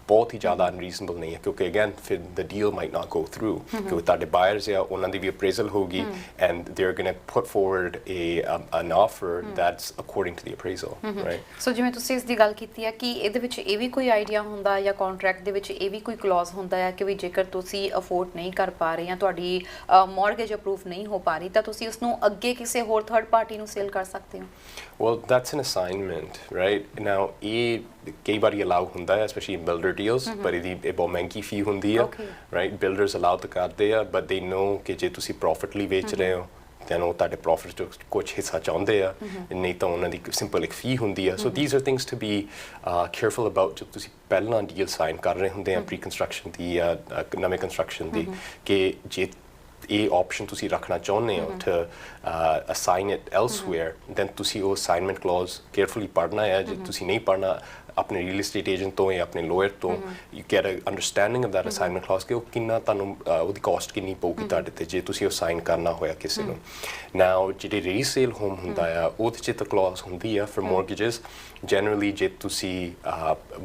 ਬਹੁਤ ਹੀ ਜ਼ਿਆਦਾ ਅਨਰੀਜ਼ਨੇਬਲ ਨਹੀਂ ਹੈ ਕਿਉਂਕਿ ਅਗੇਨ ਫਿਰ the deal might not go through ਕਿਉਂਕਿ ਤੁਹਾਡੇ ਬਾਇਰਸ ਆ ਉਹਨਾਂ ਦੀ ਵੀ ਅਪਰੇਜ਼ਲ ਹੋਗੀ and they're going to put forward an offer that's according to the appraisal right ਸੋ ਜਿਵੇਂ ਤੁਸੀਂ ਇਸ ਦੀ ਗੱਲ ਕੀਤੀ ਹੈ ਕਿ ਇਹਦੇ ਵਿੱਚ ਇਹ ਵੀ ਕੋਈ ਆਈਡੀਆ ਹੁੰਦਾ ਜਾਂ ਕੰਟਰੈਕਟ ਦੇ ਵਿੱਚ ਇਹ ਵੀ ਕੋਈ ਕਲੌਜ਼ ਹੁੰਦਾ ਹੈ ਕਿ ਵੀ ਜੇਕਰ ਤੁਸੀਂ ਅਫੋਰਡ ਨਹੀਂ ਕਰ ਪਾ ਰਹੇ ਜਾਂ ਤੁਹਾਡੀ ਮੌਰਗੇਜ ਅਪਰੂਵ ਨਹੀਂ ਹੋ ਪਾ ਰਹੀ ਤਾਂ ਤੁਸੀਂ ਉਸ ਨੂੰ ਅੱਗੇ ਕਿਸੇ ਹੋਰ ਥਰਡ ਪਾਰਟੀ ਨੂੰ ਸੇਲ ਕਰ ਸਕਦੇ ਹੋ well that's an assignment right now ਇਹ ਕਈ ਵਾਰੀ ਅਲਾਉ ਹੁੰਦਾ ਹੈ especially in builder deals but ਇਹਦੀ ਬਹੁਤ ਮਹਿੰਗੀ ਫੀ ਹੁੰਦੀ ਹੈ right builders allow ਤਾਂ ਕਰਦੇ ਆ but they know ਕਿ ਜੇ ਤੁਸੀਂ profit ਲਈ ਵੇਚ ਰਹੇ ਹੋ then ਉਹ ਤੁਹਾਡੇ profit ਤੋਂ ਕੁਝ ਹਿੱਸਾ ਚਾਹੁੰਦੇ ਆ ਨਹੀਂ ਤਾਂ ਉਹਨਾਂ ਦੀ ਸਿੰਪਲ ਇੱਕ ਫੀ ਹੁੰਦੀ ਆ so these are things to be careful about ਜਦ ਤੁਸੀਂ ਪਹਿਲਾਂ ਡੀਲ ਸਾਈਨ ਕਰ ਰਹੇ ਹੁੰਦੇ ਆ ਪ੍ਰੀ-ਕੰਸਟਰਕਸ਼ਨ ਦੀ ਜਾਂ ਨਵੇਂ ਕੰਸਟਰਕਸ਼ਨ ਦੀ ਕਿ ਜੇ ਇਹ ਆਪਸ਼ਨ ਤੁਸੀਂ ਰੱਖਣਾ ਚਾਹੁੰਦੇ ਹੋ to assign it elsewhere then ਤੁਸੀਂ ਉਹ assignment clause carefully ਪੜ੍ਹਨਾ ਹੈ ਜੇ ਤੁਸੀਂ ਨਹੀਂ ਪੜ੍ਹਨਾ ਆਪਣੇ ਰੀਅਲ ਏਸਟੇਟ ਏਜੰਟ ਤੋਂ ਜਾਂ ਆਪਣੇ ਲਾਇਰ ਤੋਂ you get an understanding of that assignment clause ਕਿ ਉਹ ਕਿੰਨਾ ਤੁਹਾਨੂੰ ਉਹਦੀ ਕਾਸਟ ਕਿੰਨੀ ਪਊਗੀ ਤੁਹਾਡੇ ਤੇ ਜੇ ਤੁਸੀਂ ਉਹ ਸਾਈਨ ਕਰਨਾ ਹੋਇਆ ਕਿਸੇ ਨੂੰ now ਜਿਹੜੇ ਰੀਸੇਲ ਹੋਮ ਹੁੰਦਾ ਆ ਉਹਦੇ 'ਚ ਤਾਂ clause ਹੁੰਦੀ ਆ for mortgages generally ਜੇ ਤੁਸੀਂ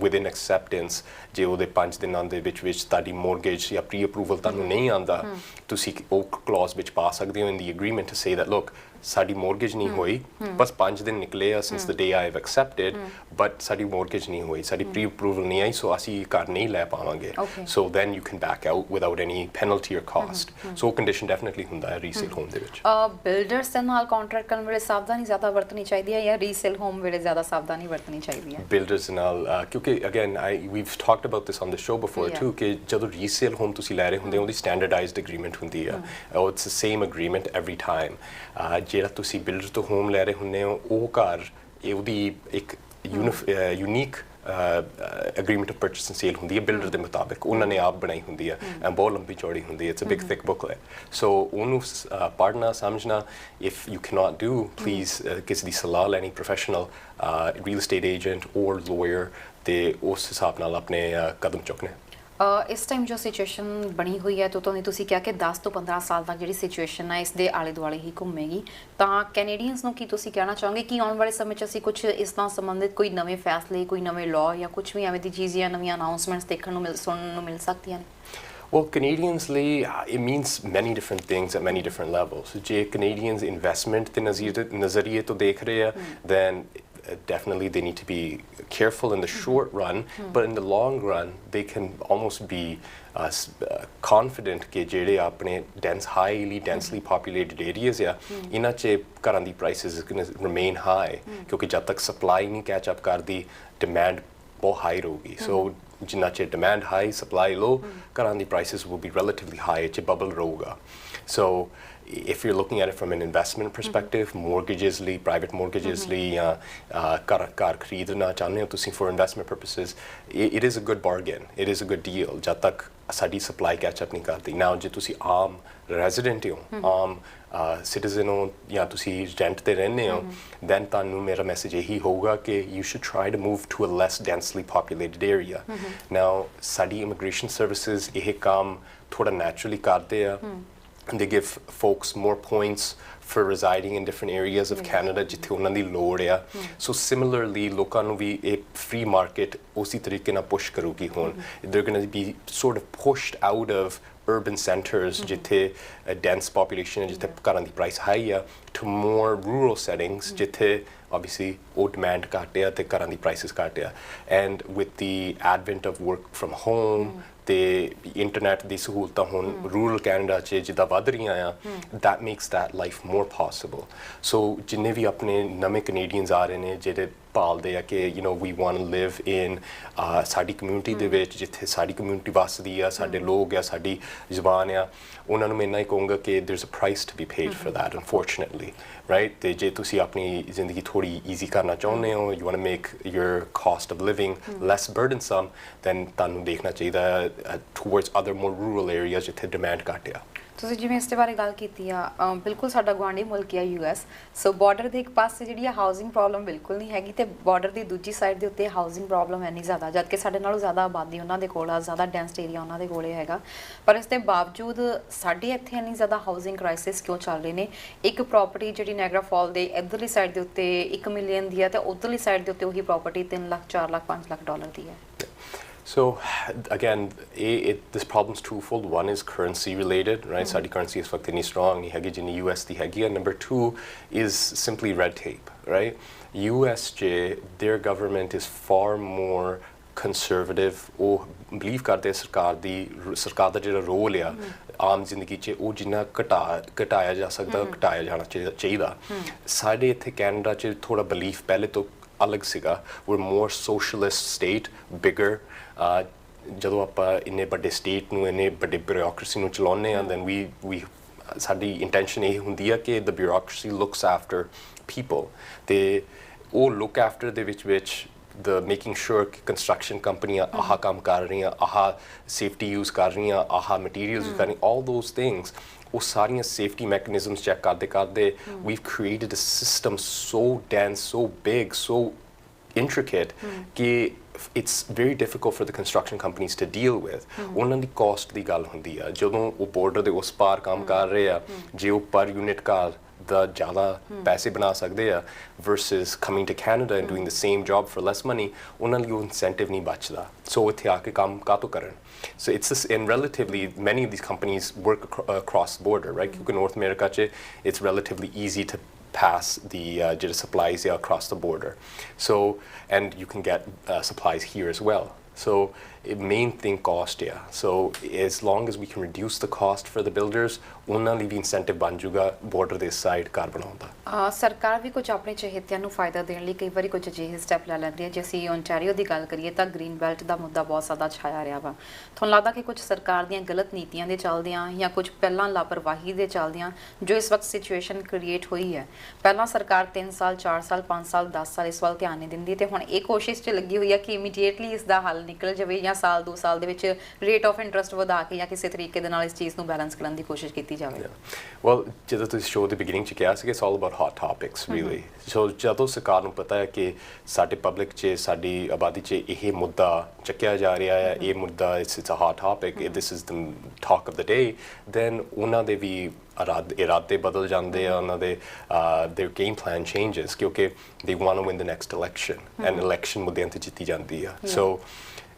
within acceptance ਜੇ ਉਹਦੇ 5 ਦਿਨਾਂ ਦੇ ਵਿੱਚ ਤੁਹਾਡੀ mortgage ਜਾਂ ਪ੍ਰੀ ਅਪਰੂਵਲ ਤੁਹਾਨੂੰ ਨਹੀਂ ਆਉਂਦਾ ਤੁਸੀਂ ਉਹ clause ਵਿੱਚ ਪਾ ਸਕਦੇ ਹੋ in the agreement to say that look ਸਾਡੀ ਮੋਰਗੇਜ ਨਹੀਂ ਹੋਈ ਬਸ 5 ਦਿਨ ਨਿਕਲੇ ਆ since the day I have accepted but ਸਾਡੀ ਮੋਰਗੇਜ ਨਹੀਂ ਹੋਈ ਸਾਡੀ ਪ੍ਰੀ ਅਪਰੂਵਲ ਨਹੀਂ ਆਈ ਸੋ ਅਸੀਂ ਘਰ ਨਹੀਂ ਲੈ ਪਾਵਾਂਗੇ so then you can back out without any penalty or cost so condition definitely ਹੁੰਦਾ ਹੈ ਰੀਸੇਲ ਹੋਮ ਦੇ ਵਿੱਚ ਬਿਲਡਰਸ ਦੇ ਨਾਲ ਕੰਟਰੈਕਟ ਕਰਨ ਵੇਲੇ ਸਾਵਧਾਨੀ ਜ਼ਿਆਦਾ ਵਰਤਣੀ ਚਾਹੀਦੀ ਹੈ ਜਾਂ ਰੀਸੇਲ ਹੋਮ ਵੇਲੇ ਜ਼ਿਆਦਾ ਸਾਵਧਾਨੀ ਵਰਤਣੀ ਚਾਹੀਦੀ ਹੈ ਬਿਲਡਰਸ ਨਾਲ ਕਿਉਂਕਿ again we've talked about this on the show before too ਕਿ ਜਦੋਂ ਰੀਸੇਲ ਹੋਮ ਤੁਸੀਂ ਲੈ ਰਹੇ ਹੁੰਦੇ ਹੋ ਉਹਦੀ ਸਟੈਂਡਰਡਾਈਜ਼ਡ ਐਗਰੀਮੈਂਟ ਹੁੰਦੀ ਆ it's the same agreement every time ਜਿਹੜਾ ਤੁਸੀਂ ਬਿਲਡਰ ਤੋਂ ਹੋਮ ਲੈ ਰਹੇ ਹੁੰਦੇ ਹੋ ਉਹ ਘਰ ਉਹਦੀ ਇੱਕ unique agreement of purchase and sale ਹੁੰਦੀ ਹੈ ਬਿਲਡਰ ਦੇ ਮੁਤਾਬਿਕ ਉਹਨਾਂ ਨੇ ਆਪ ਬਣਾਈ ਹੁੰਦੀ ਹੈ ਬਹੁਤ ਲੰਬੀ ਚੌੜੀ ਹੁੰਦੀ ਹੈ it's a big thick booklet so ਉਹਨੂੰ ਪੜ੍ਹਨਾ ਸਮਝਣਾ if you cannot do please ਕਿਸੇ ਦੀ ਸਲਾਹ ਲੈਣੀ professional real estate agent or lawyer ਤੇ ਉਸ ਹਿਸਾਬ ਨਾਲ ਆਪਣੇ ਕਦਮ ਚੁੱਕਣੇ ਇਸ ਟਾਈਮ ਜੋ ਸਿਚੁਏਸ਼ਨ ਬਣੀ ਹੋਈ ਹੈ ਤੋਂ ਤੁਸੀਂ ਕਿਹਾ ਕਿ 10 ਤੋਂ 15 ਸਾਲ ਤੱਕ ਜਿਹੜੀ ਸਿਚੁਏਸ਼ਨ ਹੈ ਇਸ ਦੇ ਆਲੇ ਦੁਆਲੇ ਹੀ ਘੁੰਮੇਗੀ ਤਾਂ ਕੈਨੇਡੀਅਨਸ ਨੂੰ ਕੀ ਤੁਸੀਂ ਕਹਿਣਾ ਚਾਹੋਗੇ ਕਿ ਆਉਣ ਵਾਲੇ ਸਮੇਂ 'ਚ ਅਸੀਂ ਕੁਝ ਇਸ ਨਾਲ ਸੰਬੰਧਿਤ ਕੋਈ ਨਵੇਂ ਫੈਸਲੇ ਕੋਈ ਨਵੇਂ ਲਾਅ ਜਾਂ ਕੁਝ ਵੀ ਐਵੇਂ ਦੀ ਚੀਜ਼ ਜਾਂ ਨਵੀਆਂ ਅਨਾਉਂਸਮੈਂਟਸ ਦੇਖਣ ਨੂੰ ਸੁਣਨ ਨੂੰ ਮਿਲ ਸਕਦੀਆਂ ਨੇ Well, Canadians, it means many different things at many different levels. ਜੇ Canadians investment ਦੇ ਨਜ਼ਰੀਏ ਤੋਂ ਦੇਖ ਰਹੇ ਆ then definitely they need to be careful in the short run, but in the long run they can almost be confident ਕਿ ਜਿਹੜੇ ਆਪਣੇ highly densely populated areas ਆ ਇਹਨਾਂ 'ਚ ਘਰਾਂ ਦੀ prices is going to remain high ਕਿਉਂਕਿ ਜਦ ਤੱਕ supply ਨਹੀਂ catch up ਕਰਦੀ demand ਬਹੁਤ high ਰਹੂਗੀ so ਜਿੰਨਾ ਚਿਰ demand high supply low ਘਰਾਂ ਦੀ prices will be relatively high it's a bubble ਰਹੂਗਾ so if you're looking at it from an investment perspective, mortgages ਲਈ private mortgages ਲਈ ਜਾਂ ਘਰ ਖਰੀਦਣਾ ਚਾਹੁੰਦੇ ਹੋ ਤੁਸੀਂ for investment purposes, it is a good bargain, it is a good deal ਜਦ ਤੱਕ ਸਾਡੀ supply catch up ਨਹੀਂ ਕਰਦੀ now ਜੇ ਤੁਸੀਂ ਆਮ resident ਹੋ ਆਮ citizen ਹੋ ਜਾਂ ਤੁਸੀਂ rent ਤੇ ਰਹਿੰਦੇ ਹੋ then ਤੁਹਾਨੂੰ ਮੇਰਾ message ਇਹੀ ਹੋਊਗਾ ਕਿ you should try to move to a less densely populated area now ਸਾਡੀ immigration services ਇਹ ਕੰਮ ਥੋੜਾ naturally ਕਰਦੇ ਆ and they give folks more points for residing in different areas of Canada ਜਿੱਥੇ ਉਹਨਾਂ ਦੀ ਲੋੜ ਆ so similarly ਲੋਕਾਂ ਨੂੰ ਵੀ ਇਹ free market ਉਸੇ ਤਰੀਕੇ ਨਾਲ push ਕਰੂਗੀ ਹੁਣ they're going to be sort of pushed out of urban centers ਜਿੱਥੇ dense population ਹੈ ਜਿੱਥੇ ਘਰਾਂ ਦੀ price high ਆ to more rural settings ਜਿੱਥੇ obviously ਉਹ demand ਘੱਟ ਆ ਤੇ ਘਰਾਂ ਦੀ prices ਘੱਟ ਆ and with the advent of work from home ਤੇ ਇੰਟਰਨੈਟ ਦੀ ਸਹੂਲਤਾਂ ਹੁਣ ਰੂਰਲ ਕੈਨੇਡਾ 'ਚ ਜਿੱਦਾਂ ਵੱਧ ਰਹੀਆਂ ਆ that makes that life more possible so ਜਿੰਨੇ ਵੀ ਆਪਣੇ ਨਵੇਂ ਕੈਨੇਡੀਅਨਸ ਆ ਰਹੇ ਨੇ ਜਿਹੜੇ ਭਾਲਦੇ ਆ ਕਿ you know we want to live in ਸਾਡੀ ਕਮਿਊਨਿਟੀ ਦੇ ਵਿੱਚ ਜਿੱਥੇ ਸਾਡੀ ਕਮਿਊਨਿਟੀ ਵੱਸਦੀ ਆ ਸਾਡੇ ਲੋਕ ਆ ਸਾਡੀ ਜ਼ੁਬਾਨ ਆ ਉਹਨਾਂ ਨੂੰ ਮੈਂ ਇੰਨਾ ਹੀ ਕਹੂੰਗਾ ਕਿ there's a price to be paid for that unfortunately right ਤੇ ਜੇ ਤੁਸੀਂ ਆਪਣੀ ਜ਼ਿੰਦਗੀ ਥੋੜੀ ਈਜ਼ੀ ਕਰਨਾ ਚਾਹੁੰਦੇ ਹੋ you want to make your cost of living less burdensome then ਤੁਹਾਨੂੰ ਦੇਖਣਾ ਚਾਹੀਦਾ towards other more rural areas ਜਿੱਥੇ demand ਘੱਟ ਆ ਤੁਸੀਂ ਜਿਵੇਂ ਇਸ ਦੇ ਬਾਰੇ ਗੱਲ ਕੀਤੀ ਆ ਬਿਲਕੁਲ ਸਾਡਾ ਗੁਆਂਢੀ ਮੁਲਕ ਆ US ਸੋ ਬਾਰਡਰ ਦੇ ਇੱਕ ਪਾਸੇ ਜਿਹੜੀ ਆ ਹਾਊਸਿੰਗ ਪ੍ਰੋਬਲਮ ਬਿਲਕੁਲ ਨਹੀਂ ਹੈਗੀ ਤੇ ਬਾਰਡਰ ਦੀ ਦੂਜੀ ਸਾਈਡ ਦੇ ਉੱਤੇ ਹਾਊਸਿੰਗ ਪ੍ਰੋਬਲਮ ਹੈ ਨਹੀਂ ਜ਼ਿਆਦਾ ਜਦ ਕਿ ਸਾਡੇ ਨਾਲੋਂ ਜ਼ਿਆਦਾ ਆਬਾਦੀ ਉਹਨਾਂ ਦੇ ਕੋਲ ਆ ਜ਼ਿਆਦਾ ਡੈਂਸ ਏਰੀਆ ਉਹਨਾਂ ਦੇ ਕੋਲੇ ਹੈਗਾ ਪਰ ਇਸ ਦੇ ਬਾਵਜੂਦ ਸਾਡੇ ਇੱਥੇ ਇੰਨੀ ਜ਼ਿਆਦਾ ਹਾਊਸਿੰਗ ਕ੍ਰਾਈਸਿਸ ਕਿਉਂ ਚੱਲ ਰਹੇ ਨੇ ਇੱਕ ਪ੍ਰਾਪਰਟੀ ਜਿਹੜੀ ਨਾਇਗਰਾ ਫਾਲ ਦੇ ਇੱਧਰਲੀ ਸਾਈਡ ਦੇ ਉੱਤੇ 1 ਮਿਲੀਅਨ ਦੀ ਹੈ ਤੇ ਉੱਧਰਲੀ ਸਾਈਡ ਦੇ ਉੱਤੇ ਉਹੀ ਪ੍ਰਾਪਰਟੀ 3 ਲੱਖ 4 ਲੱਖ 5 ਲੱਖ ਡਾਲਰ ਦੀ ਹੈ So again, this problem's twofold. One is currency related, right? Saudi currency is fucking strong. USD hagia. Number two is simply red tape, right? USJ, their government is far more conservative. ਉਹ believe ਕਰਦੇ ਸਰਕਾਰ ਦਾ ਜਿਹੜਾ role ਆ ਆਮ ਜ਼ਿੰਦਗੀ 'ਚ ਉਹ ਜਿੰਨਾ ਘਟਾਇਆ ਜਾ ਸਕਦਾ ਘਟਾਇਆ ਜਾਣਾ ਚਾਹੀਦਾ ਸਾਡੇ ਇੱਥੇ ਕੈਨੇਡਾ 'ਚ ਥੋੜਾ belief ਪਹਿਲੇ ਤੋਂ ਅਲੱਗ ਸੀਗਾ we're more socialist state bigger ਜਦੋਂ ਆਪਾਂ ਇੰਨੇ ਵੱਡੇ ਸਟੇਟ ਨੂੰ ਇੰਨੇ ਵੱਡੇ ਬਿਊਰੋਕ੍ਰੇਸੀ ਨੂੰ ਚਲਾਉਂਦੇ ਹਾਂ then we ਸਾਡੀ ਇੰਟੈਂਸ਼ਨ ਇਹ ਹੁੰਦੀ ਆ ਕਿ the bureaucracy looks after people ਤੇ ਉਹ look after ਦੇ ਵਿੱਚ the making sure ਕਿ construction ਕੰਪਨੀਆਂ ਆਹ ਕੰਮ ਕਰ ਰਹੀਆਂ ਆਹ safety use ਕਰ ਰਹੀਆਂ ਆਹ materials use ਕਰ ਰਹੀਆਂ all those things ਉਹ ਸਾਰੀਆਂ safety mechanisms check ਕਰਦੇ we've created a system so dense so big so intricate ਕਿ it's very difficult for the construction companies to deal with ਉਹਨਾਂ ਦੀ cost ਦੀ ਗੱਲ ਹੁੰਦੀ ਆ ਜਦੋਂ ਉਹ border ਦੇ ਉਸ ਪਾਰ ਕੰਮ ਕਰ ਰਹੇ ਆ ਜੇ ਉਹ per unit ਘਰ ਦਾ ਜ਼ਿਆਦਾ ਪੈਸੇ ਬਣਾ ਸਕਦੇ ਆ versus coming to Canada and doing the same job for less money ਉਹਨਾਂ ਲਈ ਉਹ incentive ਨਹੀਂ ਬਚਦਾ so ਇੱਥੇ ਆ ਕੇ ਕੰਮ ਕਾਹਤੋਂ ਕਰਨ so it's this, and relatively many of these companies work across the border right ਕਿਉਂਕਿ North America 'ਚ it's relatively easy to pass the supplies across the border so and you can get supplies here as well so main thing cost so as long as we can reduce the cost for the builders ਉਹਨਾਂ ਲਈ ਵੀ incentive ਬਣ ਜਾਊਗਾ border ਦੇ side ਘਰ ਬਣਾਉਣ ਦਾ ਸਰਕਾਰ ਵੀ ਕੁਝ ਆਪਣੇ ਚਹੇਤਿਆਂ ਨੂੰ ਫਾਇਦਾ ਦੇਣ ਲਈ ਕਈ ਵਾਰੀ ਕੁਝ ਅਜਿਹੇ ਸਟੈਪ ਲੈ ਲੈਂਦੀ ਹੈ ਜੇ ਅਸੀਂ ਓਨਟਾਰੀਓ ਦੀ ਗੱਲ ਕਰੀਏ ਤਾਂ ਗ੍ਰੀਨ ਬੈਲਟ ਦਾ ਮੁੱਦਾ ਬਹੁਤ ਜ਼ਿਆਦਾ ਛਾਇਆ ਰਿਹਾ ਵਾ ਤੁਹਾਨੂੰ ਲੱਗਦਾ ਕਿ ਕੁਝ ਸਰਕਾਰ ਦੀਆਂ ਗਲਤ ਨੀਤੀਆਂ ਦੇ ਚੱਲਦਿਆਂ ਜਾਂ ਕੁਝ ਪਹਿਲਾਂ ਲਾਪਰਵਾਹੀ ਦੇ ਚੱਲਦਿਆਂ ਜੋ ਇਸ ਵਕਤ ਸਿਚੁਏਸ਼ਨ ਕ੍ਰੀਏਟ ਹੋਈ ਹੈ ਪਹਿਲਾਂ ਸਰਕਾਰ 3 ਸਾਲ 4 ਸਾਲ 5 ਸਾਲ 10 ਸਾਲ ਇਸ ਵੱਲ ਧਿਆਨ ਨਹੀਂ ਦਿੰਦੀ ਤੇ ਹੁਣ ਇਹ ਕੋਸ਼ਿਸ਼ 'ਚ ਲੱਗੀ ਹੋਈ ਹੈ ਕਿ ਇਮੀਡੀਏਟਲੀ ਇਸ ਦਾ ਹੱਲ ਨਿਕਲ ਜਾਵੇ ਜਾਂ ਸਾਲ 2 ਸਾਲ ਦੇ ਵਿੱਚ ਰੇਟ ਆਫ ਇੰਟਰਸਟ ਵਧਾ ਕੇ ਜਾਂ ਕਿਸੇ ਤਰੀਕੇ ਦੇ ਨਾਲ ਇਸ ਚੀਜ਼ ਨੂੰ ਬੈਲੈਂਸ ਕਰਨ ਦੀ ਕੋਸ਼ਿਸ਼ ਕੀਤੀ ਜਾਵੇ well ਜਦੋਂ ਤੁਸੀਂ ਸ਼ੋਅ ਦੇ ਬਿਗਿਨਿੰਗ 'ਚ ਕਿਹਾ ਸੀ it's all about hot topics really so ਜਦੋਂ ਸਰਕਾਰ ਨੂੰ ਪਤਾ ਹੈ ਕਿ ਸਾਡੇ ਪਬਲਿਕ 'ਚ ਸਾਡੀ ਆਬਾਦੀ 'ਚ ਇਹ ਮੁੱਦਾ ਚੱਕਿਆ ਜਾ ਰਿਹਾ ਹੈ ਇਹ ਮੁੱਦਾ it's a hot topic this is the talk of the day then ਉਹਨਾਂ ਦੇ ਵੀ ਇਰਾਦੇ ਬਦਲ ਜਾਂਦੇ ਆ ਉਹਨਾਂ ਦੇ their game plan changes ਕਿਉਂਕਿ they want to win the next election and election ਮੁੱਦਿਆਂ 'ਤੇ ਜਿੱਤੀ ਜਾਂਦੀ ਆ so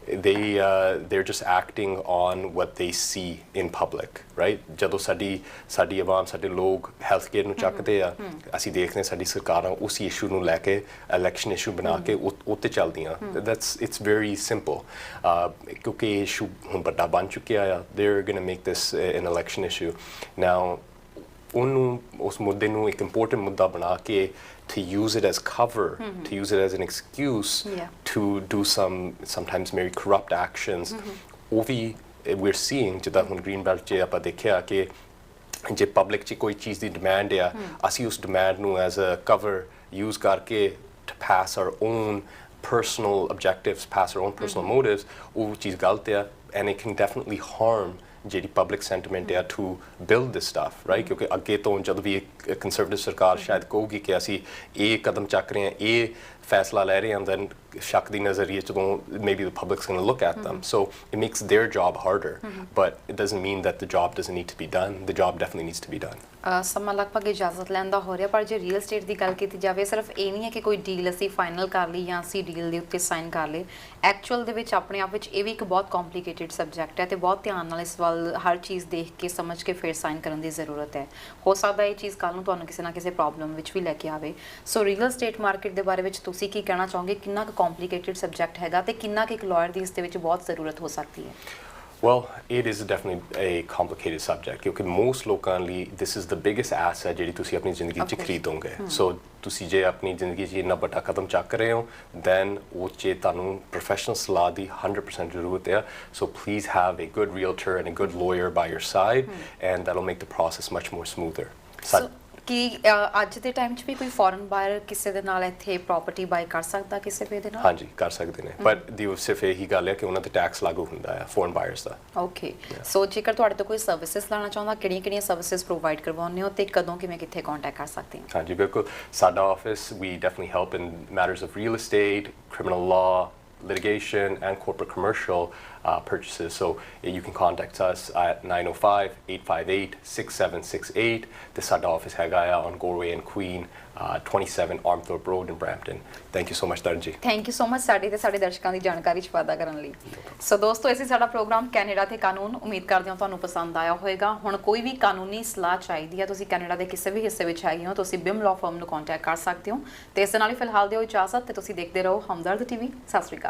they're just acting on what they see in public, right? ਜਦੋਂ ਸਾਡੀ ਆਵਾਮ ਸਾਡੇ ਲੋਕ ਹੈਲਥ ਕੇਅਰ ਨੂੰ ਚੱਕਦੇ ਆ ਅਸੀਂ ਦੇਖਦੇ ਹਾਂ ਸਾਡੀ ਸਰਕਾਰਾਂ ਉਸੇ ਇਸ਼ੂ ਨੂੰ ਲੈ ਕੇ ਇਲੈਕਸ਼ਨ ਇਸ਼ੂ ਬਣਾ ਕੇ ਉੱਤੇ ਚੱਲਦੀਆਂ it's very simple ਕਿਉਂਕਿ ਇਹ ਇਸ਼ੂ ਹੁਣ ਵੱਡਾ ਬਣ ਚੁੱਕਿਆ ਆ they're going to make this an election issue now ਉਹਨੂੰ ਉਸ ਮੁੱਦੇ ਨੂੰ ਇੱਕ ਇੰਪੋਰਟੈਂਟ ਮੁੱਦਾ ਬਣਾ ਕੇ to use it as cover, to use it as an excuse to do sometimes very corrupt actions. We're seeing ਜਿੱਦਾਂ ਹੁਣ green belt 'ਚ ਆਪਾਂ ਦੇਖਿਆ ਕਿ ਜੇ ਪਬਲਿਕ 'ਚ ਕੋਈ ਚੀਜ਼ ਦੀ ਡਿਮਾਂਡ ਆ ਅਸੀਂ ਉਸ ਡਿਮਾਂਡ ਨੂੰ ਐਜ਼ ਅ ਕਵਰ ਯੂਜ਼ ਕਰਕੇ to pass our own personal objectives, pass our own personal motives, ਉਹ ਚੀਜ਼ ਗਲਤ ਆ and it can definitely harm ਜਿਹੜੀ ਪਬਲਿਕ ਸੈਂਟੀਮੈਂਟ ਆ to build this stuff right ਕਿਉਂਕਿ ਅੱਗੇ ਤੋਂ ਜਦ ਵੀ ਇੱਕ ਕੰਜ਼ਰਵੇਟਿਵ ਸਰਕਾਰ ਸ਼ਾਇਦ ਕਹੂਗੀ ਕਿ ਅਸੀਂ ਇਹ ਕਦਮ ਚੱਕ ਰਹੇ ਹਾਂ ਇਹ ਫੈਸਲਾ ਲੈ ਰਹੇ ਹਾਂ then ਸ਼ੱਕ ਦੀ ਨਜ਼ਰੀਏ ਜਦੋਂ maybe the public's going to look at them so it makes their job harder but it doesn't mean that the job doesn't need to be done the job definitely needs to be done ਸਮਾਂ ਲਗਭਗ ਇਜਾਜ਼ਤ ਲੈਣ ਦਾ ਹੋ ਰਿਹਾ ਪਰ ਜੇ real estate ਦੀ ਗੱਲ ਕੀਤੀ ਜਾਵੇ ਸਿਰਫ ਇਹ ਨਹੀਂ ਹੈ ਕਿ ਕੋਈ ਡੀਲ ਅਸੀਂ ਫਾਈਨਲ ਕਰ ਲਈ ਜਾਂ ਅਸੀਂ ਡੀਲ ਦੇ ਉੱਤੇ ਸਾਈਨ ਕਰ ਲਏ ਐਕਚੁਅਲ ਦੇ ਵਿੱਚ ਆਪਣੇ ਆਪ ਵਿੱਚ ਇਹ ਵੀ ਇੱਕ ਬਹੁਤ ਕੰਪਲਿਕੇਟਿਡ ਸਬਜੈਕਟ ਹੈ ਤੇ ਬਹੁਤ ਧਿਆਨ ਨਾਲ ਇਸ ਵੱਲ ਹਰ ਚੀਜ਼ ਦੇਖ ਕੇ ਸਮਝ ਕੇ ਫਿਰ ਸਾਈਨ ਕਰਨ ਦੀ ਜ਼ਰੂਰਤ ਹੈ ਹੋ ਸਕਦਾ ਇਹ ਚੀਜ਼ ਕੱਲ੍ਹ ਨੂੰ ਤੁਹਾਨੂੰ ਕਿਸੇ ਨਾ ਕਿਸੇ ਪ੍ਰੋਬਲਮ ਵਿੱਚ ਵੀ ਲੈ ਕੇ ਆਵੇ ਸੋ ਰੀਅਲ estate ਮਾਰਕੀਟ ਦੇ ਬਾਰੇ ਵਿੱਚ ਤੁਸੀਂ ਕੀ ਕਹਿਣਾ ਚਾਹੋਗੇ ਕਿੰਨਾ ਕੁ ਕੰਪਲਿਕੇਟਿਡ ਸਬਜੈਕਟ ਹੈਗਾ ਤੇ ਕਿੰਨਾ ਕੁ ਇੱਕ ਲਾਇਰ ਦੀ ਇਸ ਦੇ ਵਿੱਚ ਬਹੁਤ ਜ਼ਰੂਰਤ ਹੋ ਸਕਦੀ ਹੈ Well, it is definitely a complicated subject ਕਿਉਂਕਿ most ਲੋਕਾਂ ਲਈ this is the biggest asset ਜਿਹੜੀ ਤੁਸੀਂ ਆਪਣੀ ਜ਼ਿੰਦਗੀ 'ਚ ਖਰੀਦੋਗੇ so ਤੁਸੀਂ ਜੇ ਆਪਣੀ ਜ਼ਿੰਦਗੀ 'ਚ ਇੰਨਾ ਵੱਡਾ ਕਦਮ ਚੱਕ ਰਹੇ ਹੋ then ਉਹ 'ਚ ਤੁਹਾਨੂੰ professional ਸਲਾਹ ਦੀ 100% ਜ਼ਰੂਰਤ ਹੈ so please have a good realtor and a good lawyer by your side and that'll make the process much more smoother ਕਿ ਅੱਜ ਦੇ ਟਾਈਮ 'ਚ ਵੀ ਕੋਈ ਫੋਰਨ ਬਾਇਰ ਕਿਸੇ ਦੇ ਨਾਲ ਇੱਥੇ ਪ੍ਰਾਪਰਟੀ ਬਾਈ ਕਰ ਸਕਦਾ ਕਿਸੇ ਵੇ ਦੇ ਨਾਲ ਹਾਂਜੀ ਕਰ ਸਕਦੇ ਨੇ ਬਟ ਦੀ ਸਿਰਫ ਇਹੀ ਗੱਲ ਹੈ ਕਿ ਉਹਨਾਂ ਤੇ ਟੈਕਸ ਲਾਗੂ ਹੁੰਦਾ ਹੈ ਫੋਰਨ ਬਾਇਰਸ ਦਾ ਓਕੇ ਸੋ ਜੇਕਰ ਤੁਹਾਡੇ ਤੋਂ ਕੋਈ ਸਰਵਿਸਿਜ਼ ਲੈਣਾ ਚਾਹੁੰਦਾ ਕਿਹੜੀਆਂ ਸਰਵਿਸਿਜ਼ ਪ੍ਰੋਵਾਈਡ ਕਰਵਾਉਂਦੇ ਹੋ ਤੇ ਕਦੋਂ ਕਿਵੇਂ ਕਿੱਥੇ ਕੰਟੈਕਟ ਕਰ ਸਕਦੇ ਹਾਂ ਹਾਂਜੀ ਬਿਲਕੁਲ ਸਾਡਾ ਆਫਿਸ ਵੀ definitely help in matters of real estate criminal law litigation and corporate commercial purchases. So you can contact us at 905-858-6768. This office hai on Galway and Queen, 27 Armthorpe Road in Brampton. Thank you so much, Tarun ji. Thank you so much ਸਾਡੇ ਤੇ ਸਾਡੇ ਦਰਸ਼ਕਾਂ ਦੀ ਜਾਣਕਾਰੀ ਚ ਵਾਧਾ ਕਰਨ ਲਈ। ਸੋ ਦੋਸਤੋ ਇਸੇ ਸਾਡਾ ਪ੍ਰੋਗਰਾਮ ਕੈਨੇਡਾ ਤੇ ਕਾਨੂੰਨ ਉਮੀਦ ਕਰਦੇ ਹਾਂ ਤੁਹਾਨੂੰ ਪਸੰਦ ਆਇਆ ਹੋਵੇਗਾ। ਹੁਣ ਕੋਈ ਵੀ ਕਾਨੂੰਨੀ ਸਲਾਹ ਚਾਹੀਦੀ ਹੈ ਤੁਸੀਂ ਕੈਨੇਡਾ ਦੇ ਕਿਸੇ ਵੀ ਹਿੱਸੇ ਵਿੱਚ ਹੈਗੇ ਹੋ ਤੁਸੀਂ ਬਿਮ ਲਾਅ ਫਰਮ ਨੂੰ ਕੰਟੈਕਟ ਕਰ ਸਕਦੇ ਹੋ ਤੇ ਇਸ ਨਾਲ ਹੀ ਫਿਲਹਾਲ ਦਿਓ ਇਜਾਜ਼ਤ ਤੇ ਤੁਸੀਂ ਦੇਖਦੇ ਰਹੋ ਹਮਦਰਦ ਟੀਵੀ। ਸਤਿ ਸ਼੍ਰੀ ਅਕਾਲ।